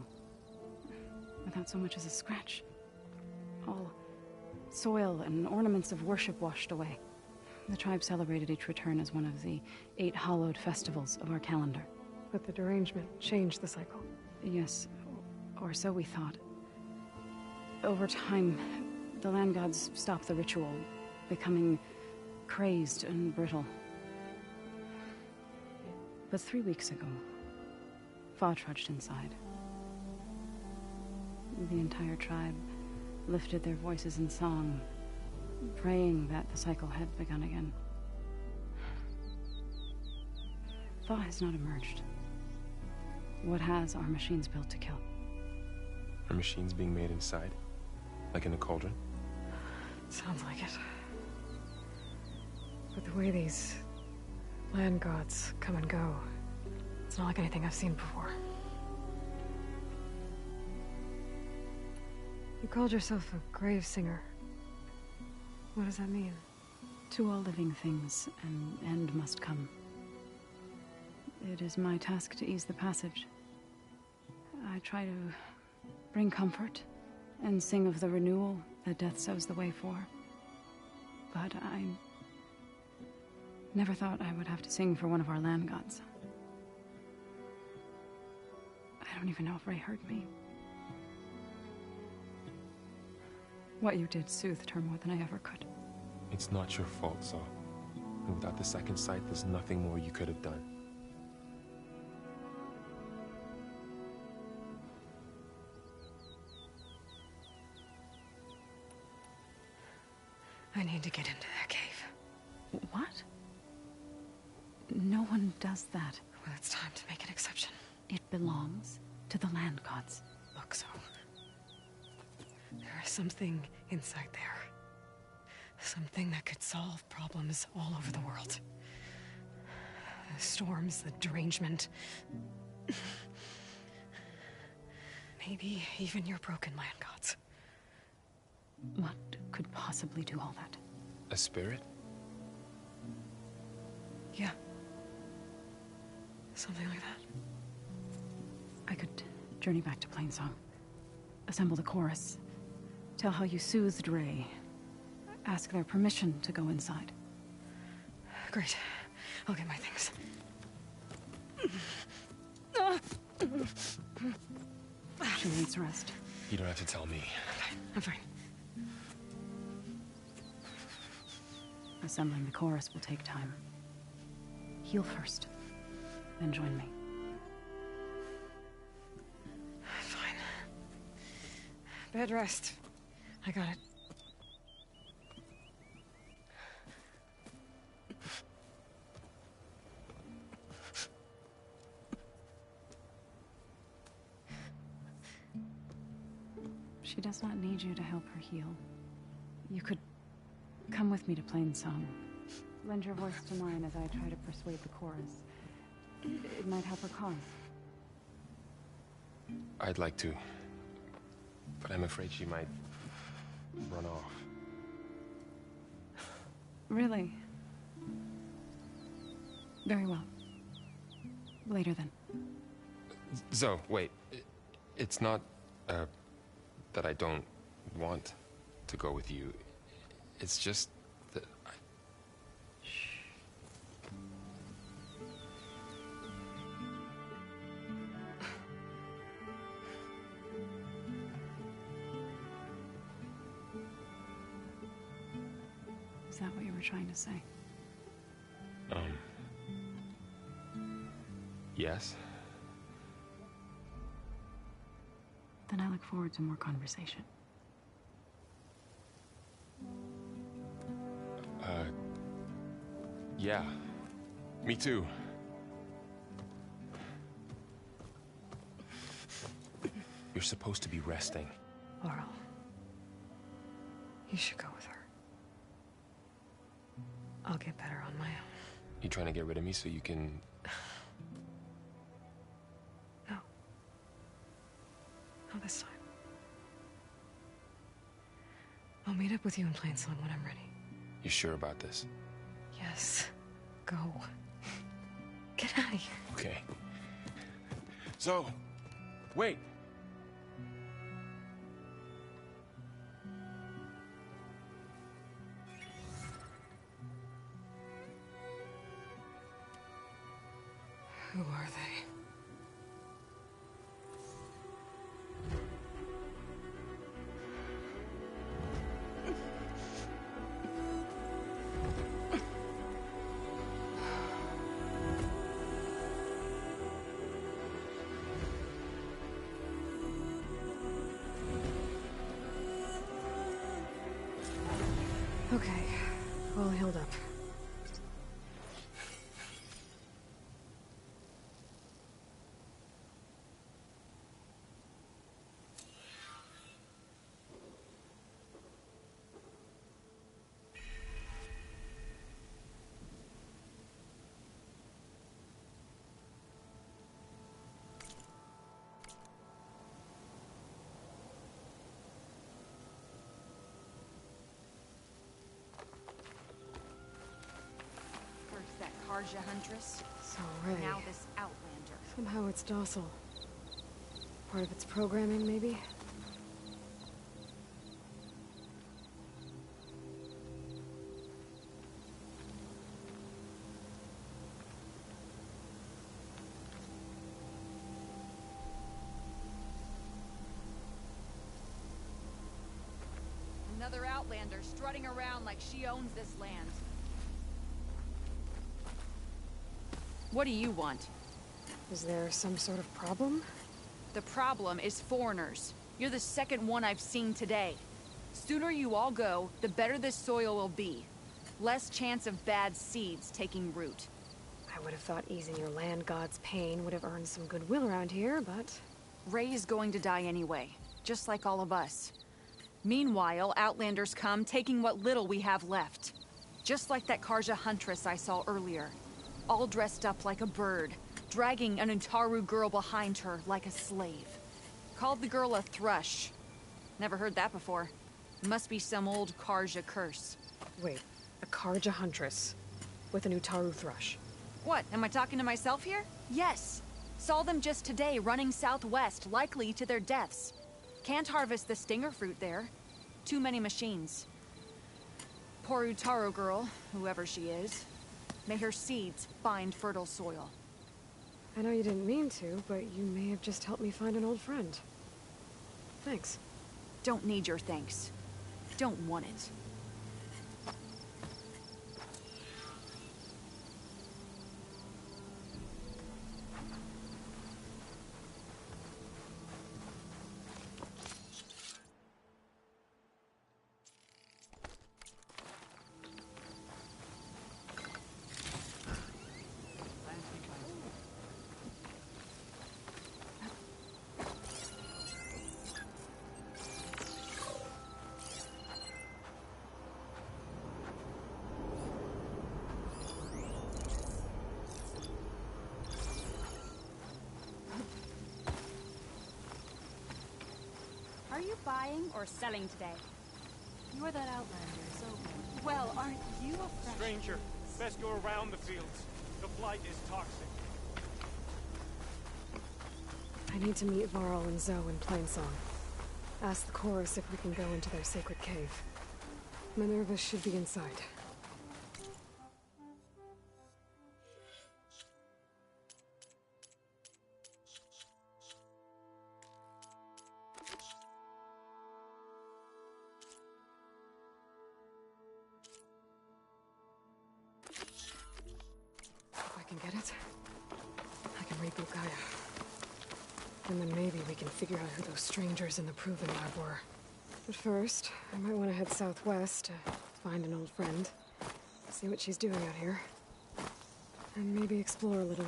Without so much as a scratch. All soil and ornaments of worship washed away. The tribe celebrated each return as one of the 8 hallowed festivals of our calendar. But the derangement changed the cycle. Yes, or so we thought. Over time, the land gods stopped the ritual, becoming crazed and brittle. But 3 weeks ago, Fa trudged inside. The entire tribe lifted their voices in song, praying that the cycle had begun again. Fa has not emerged. What has are machines built to kill. Are machines being made inside? Like in a cauldron? Sounds like it. But the way these land gods come and go, it's not like anything I've seen before. You called yourself a grave singer. What does that mean? To all living things, an end must come. It is my task to ease the passage. I try to bring comfort and sing of the renewal that death sows the way for. But I never thought I would have to sing for one of our land gods. I don't even know if Ray hurt me. What you did soothed her more than I ever could. It's not your fault, Saul. And without the second sight, there's nothing more you could have done. I need to get into that cave. What? No one does that. Well, it's time to make an exception. It belongs to the land gods. Look, so... there is something inside there. Something that could solve problems all over the world. The storms, the derangement. Maybe even your broken land gods. What could possibly do all that? A spirit? Yeah. Something like that. I could journey back to Plainsong. Assemble the chorus. Tell how you soothed Ray. Ask their permission to go inside. Great. I'll get my things. She needs rest. You don't have to tell me. I'm fine. Assembling the chorus will take time. Heal first, then join me. Fine. Bed rest. I got it. She does not need you to help her heal. You could come with me to Plainsong. Lend your voice to mine as I try to persuade the chorus. It might help her cause. I'd like to. But I'm afraid she might run off. Really? Very well. Later then. Zoe, wait. It's not, that I don't want to go with you. It's just that I... Is that what you were trying to say? Yes? Then I look forward to more conversation. Yeah. Me too. You're supposed to be resting. Laurel. You should go with her. I'll get better on my own. You trying to get rid of me so you can... No. Not this time. I'll meet up with you in Plainsong when I'm ready. You sure about this? Yes. Go. Get out of here. Okay. Zoe! Wait! Who are they? Okay, all healed up. Karja Huntress. So Ray. Now this Outlander. Somehow it's docile. Part of its programming, maybe? Another Outlander strutting around like she owns this land. What do you want? Is there some sort of problem? The problem is foreigners. You're the second one I've seen today. Sooner you all go, the better this soil will be. Less chance of bad seeds taking root. I would have thought easing your land god's pain would have earned some goodwill around here, but... Ray is going to die anyway, just like all of us. Meanwhile, Outlanders come, taking what little we have left. Just like that Karja huntress I saw earlier. All dressed up like a bird, dragging an Utaru girl behind her like a slave. Called the girl a thrush. Never heard that before. Must be some old Karja curse. Wait, a Karja huntress with an Utaru thrush. What, am I talking to myself here? Yes. Saw them just today running southwest, likely to their deaths. Can't harvest the stinger fruit there. Too many machines. Poor Utaru girl, whoever she is. May her seeds find fertile soil. I know you didn't mean to, but you may have just helped me find an old friend. Thanks. Don't need your thanks. Don't want it. Are you buying or selling today? You're that Outlander, so... Well, aren't you a friend? Stranger, best go around the fields. The blight is toxic. I need to meet Varl and Zoe in Plainsong. Ask the chorus if we can go into their sacred cave. Minerva should be inside. If I can get it, I can reboot Gaia. And then maybe we can figure out who those strangers in the Proving Lab were. But first, I might want to head southwest to find an old friend. See what she's doing out here. And maybe explore a little.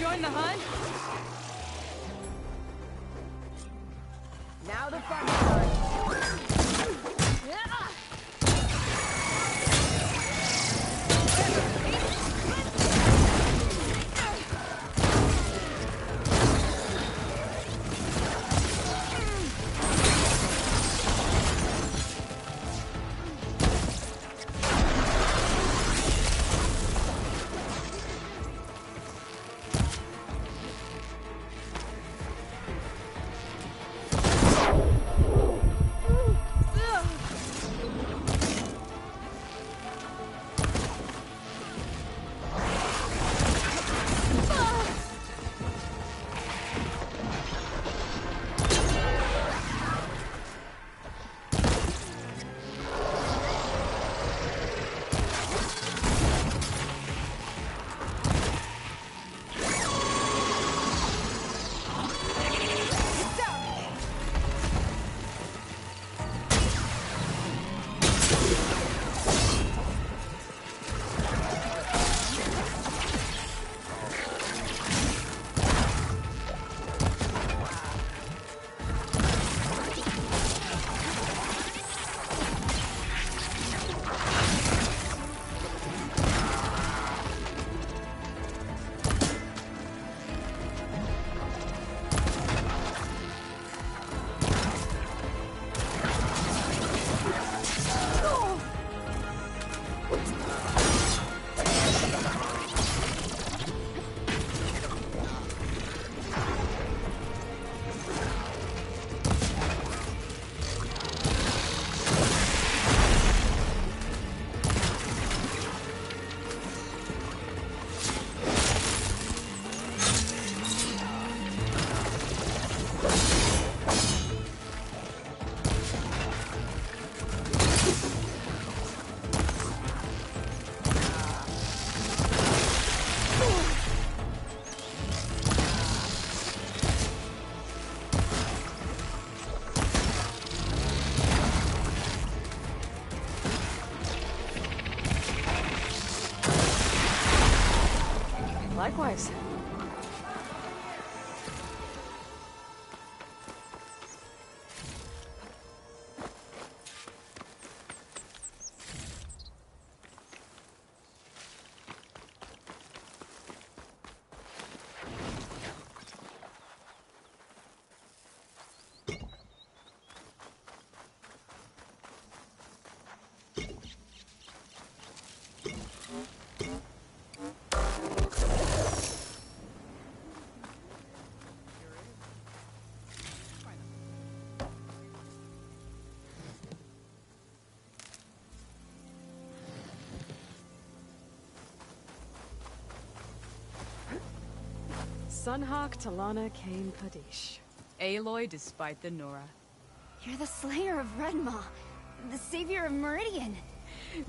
join the hunt? Now the fun starts. Likewise. Sunhawk Talana Kane Padish. Aloy despite the Nora. You're the slayer of Redmaw, the savior of Meridian.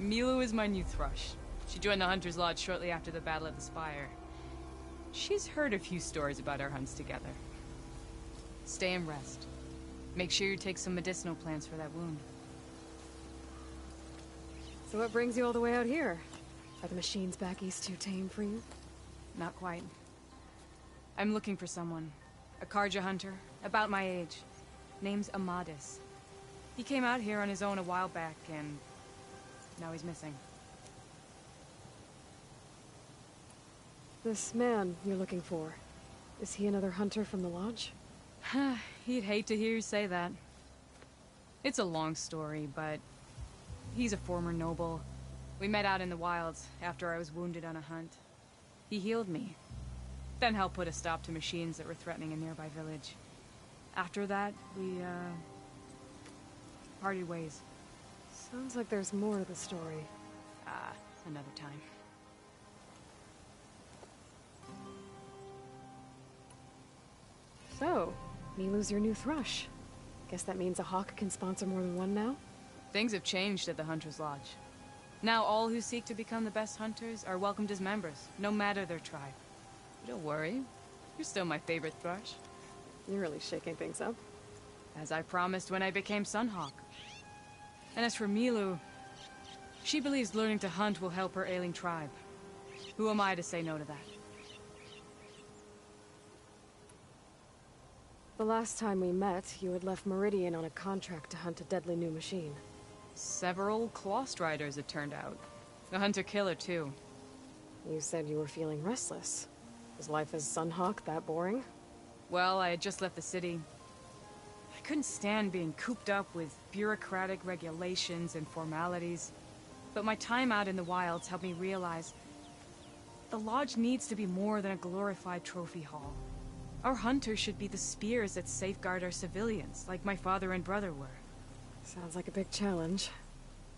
Milu is my new thrush. She joined the Hunter's Lodge shortly after the Battle of the Spire. She's heard a few stories about our hunts together. Stay and rest. Make sure you take some medicinal plants for that wound. So what brings you all the way out here? Are the machines back east too tame for you? Not quite. I'm looking for someone. A Karja hunter, about my age. Name's Amadis. He came out here on his own a while back, and now he's missing. This man you're looking for, is he another hunter from the Lodge? He'd hate to hear you say that. It's a long story, but he's a former noble. We met out in the wilds after I was wounded on a hunt. He healed me, then helped put a stop to machines that were threatening a nearby village. After that, we, parted ways. Sounds like there's more to the story. Another time. So, Milu's your new thrush. Guess that means a hawk can sponsor more than one now? Things have changed at the Hunter's Lodge. Now all who seek to become the best hunters are welcomed as members, no matter their tribe. But don't worry, you're still my favorite thrush. You're really shaking things up. As I promised when I became Sunhawk. And as for Milu, she believes learning to hunt will help her ailing tribe. Who am I to say no to that? The last time we met, you had left Meridian on a contract to hunt a deadly new machine. Several Claw Striders, it turned out. A hunter-killer, too. You said you were feeling restless. Was life as Sunhawk that boring? Well, I had just left the city. I couldn't stand being cooped up with bureaucratic regulations and formalities. But my time out in the wilds helped me realize the Lodge needs to be more than a glorified trophy hall. Our hunters should be the spears that safeguard our civilians, like my father and brother were. Sounds like a big challenge.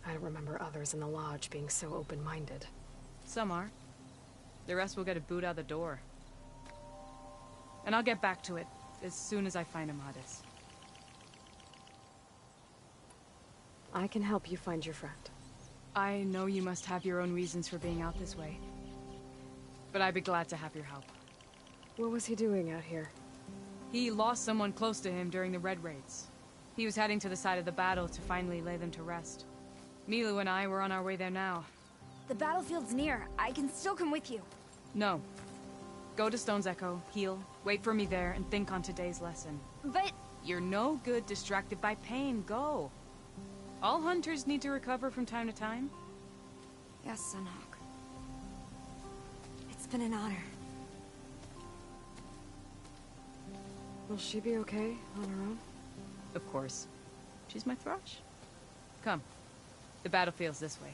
I don't remember others in the Lodge being so open-minded. Some are. The rest will get a boot out the door. And I'll get back to it as soon as I find Amadis. I can help you find your friend. I know you must have your own reasons for being out this way. But I'd be glad to have your help. What was he doing out here? He lost someone close to him during the Red Raids. He was heading to the side of the battle to finally lay them to rest. Milu and I were on our way there now. The battlefield's near. I can still come with you. No. Go to Stone's Echo, heal, wait for me there, and think on today's lesson. But... You're no good distracted by pain. Go. All hunters need to recover from time to time. Yes, Sunhawk. It's been an honor. Will she be okay on her own? Of course. She's my thrush. Come. The battlefield's this way.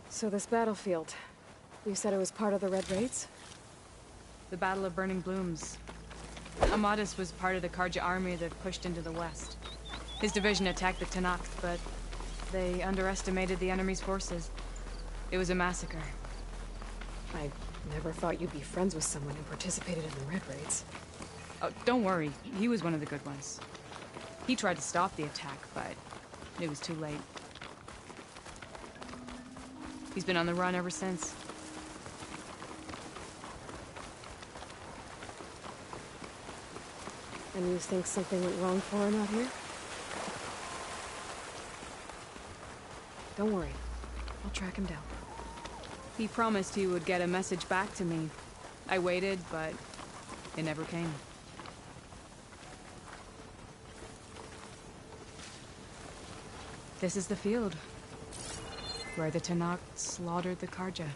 So this battlefield, you said it was part of the Red Raids? The Battle of Burning Blooms. Amadis was part of the Karja army that pushed into the west. His division attacked the Tenakth, but they underestimated the enemy's forces. It was a massacre. I never thought you'd be friends with someone who participated in the Red Raids. Oh, don't worry. He was one of the good ones. He tried to stop the attack, but it was too late. He's been on the run ever since. And you think something went wrong for him out here? Don't worry. I'll track him down. He promised he would get a message back to me. I waited, but it never came. This is the field, where the Tenakth slaughtered the Karja.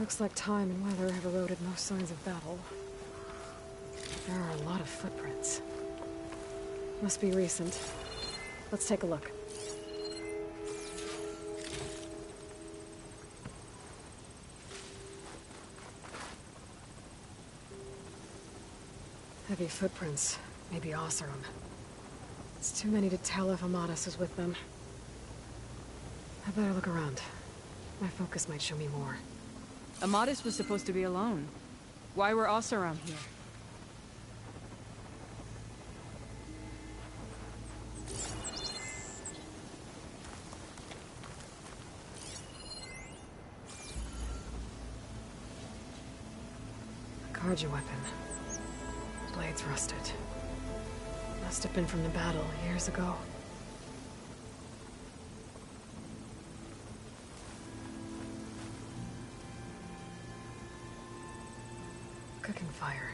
Looks like time and weather have eroded most signs of battle. There are a lot of footprints. Must be recent. Let's take a look. Heavy footprints. Maybe Oseram. It's too many to tell if Amadis is with them. I better look around. My focus might show me more. Amadis was supposed to be alone. Why were Oseram here? Karja weapon. Blades rusted. Must have been from the battle years ago. Cooking fire.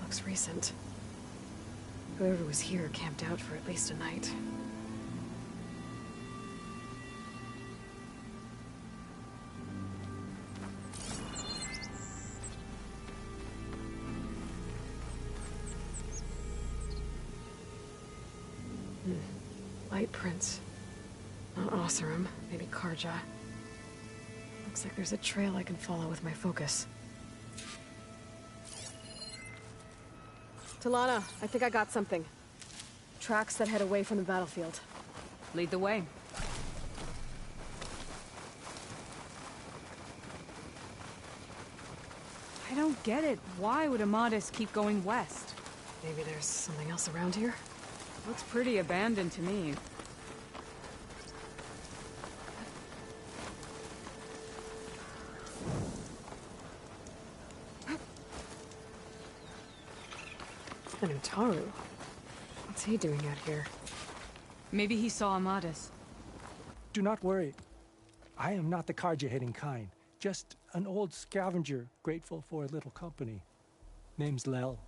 Looks recent. Whoever was here camped out for at least a night. Light prints. Not Oseram, maybe Karja. Looks like there's a trail I can follow with my focus. Talana, I think I got something. Tracks that head away from the battlefield. Lead the way. I don't get it. Why would Amadis keep going west? Maybe there's something else around here? Looks pretty abandoned to me. And Utaru. What's he doing out here? Maybe he saw Amadis. Do not worry. I am not the Karja-hating kind. Just an old scavenger, grateful for a little company. Name's Lel.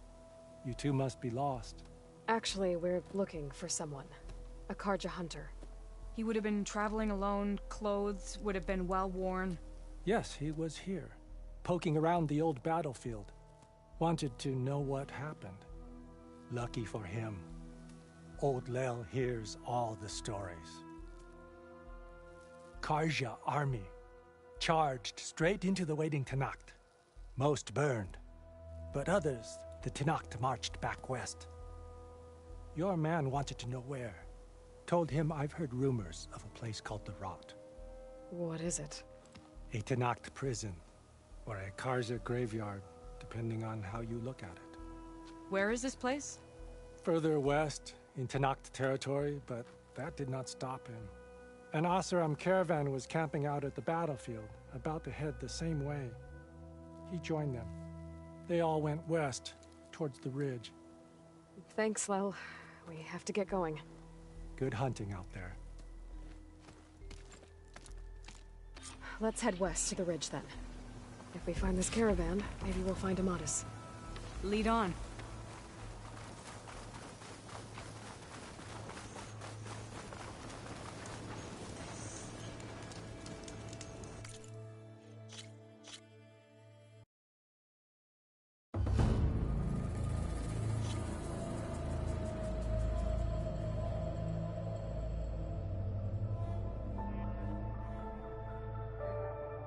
You two must be lost. Actually, we're looking for someone. A Karja hunter. He would have been traveling alone, clothes would have been well worn. Yes, he was here, poking around the old battlefield. Wanted to know what happened. Lucky for him, old Lel hears all the stories. Karja army charged straight into the waiting Tenakth. Most burned, but others, the Tenakth marched back west. Your man wanted to know where. Told him I've heard rumors of a place called the Rot. What is it? A Tenakth prison, or a Karja graveyard, depending on how you look at it. Where is this place? Further west, in Tenakth territory, but that did not stop him. An Oseram caravan was camping out at the battlefield, about to head the same way. He joined them. They all went west, towards the ridge. Thanks, Lel. We have to get going. Good hunting out there. Let's head west to the ridge then. If we find this caravan, maybe we'll find Amadis. Lead on.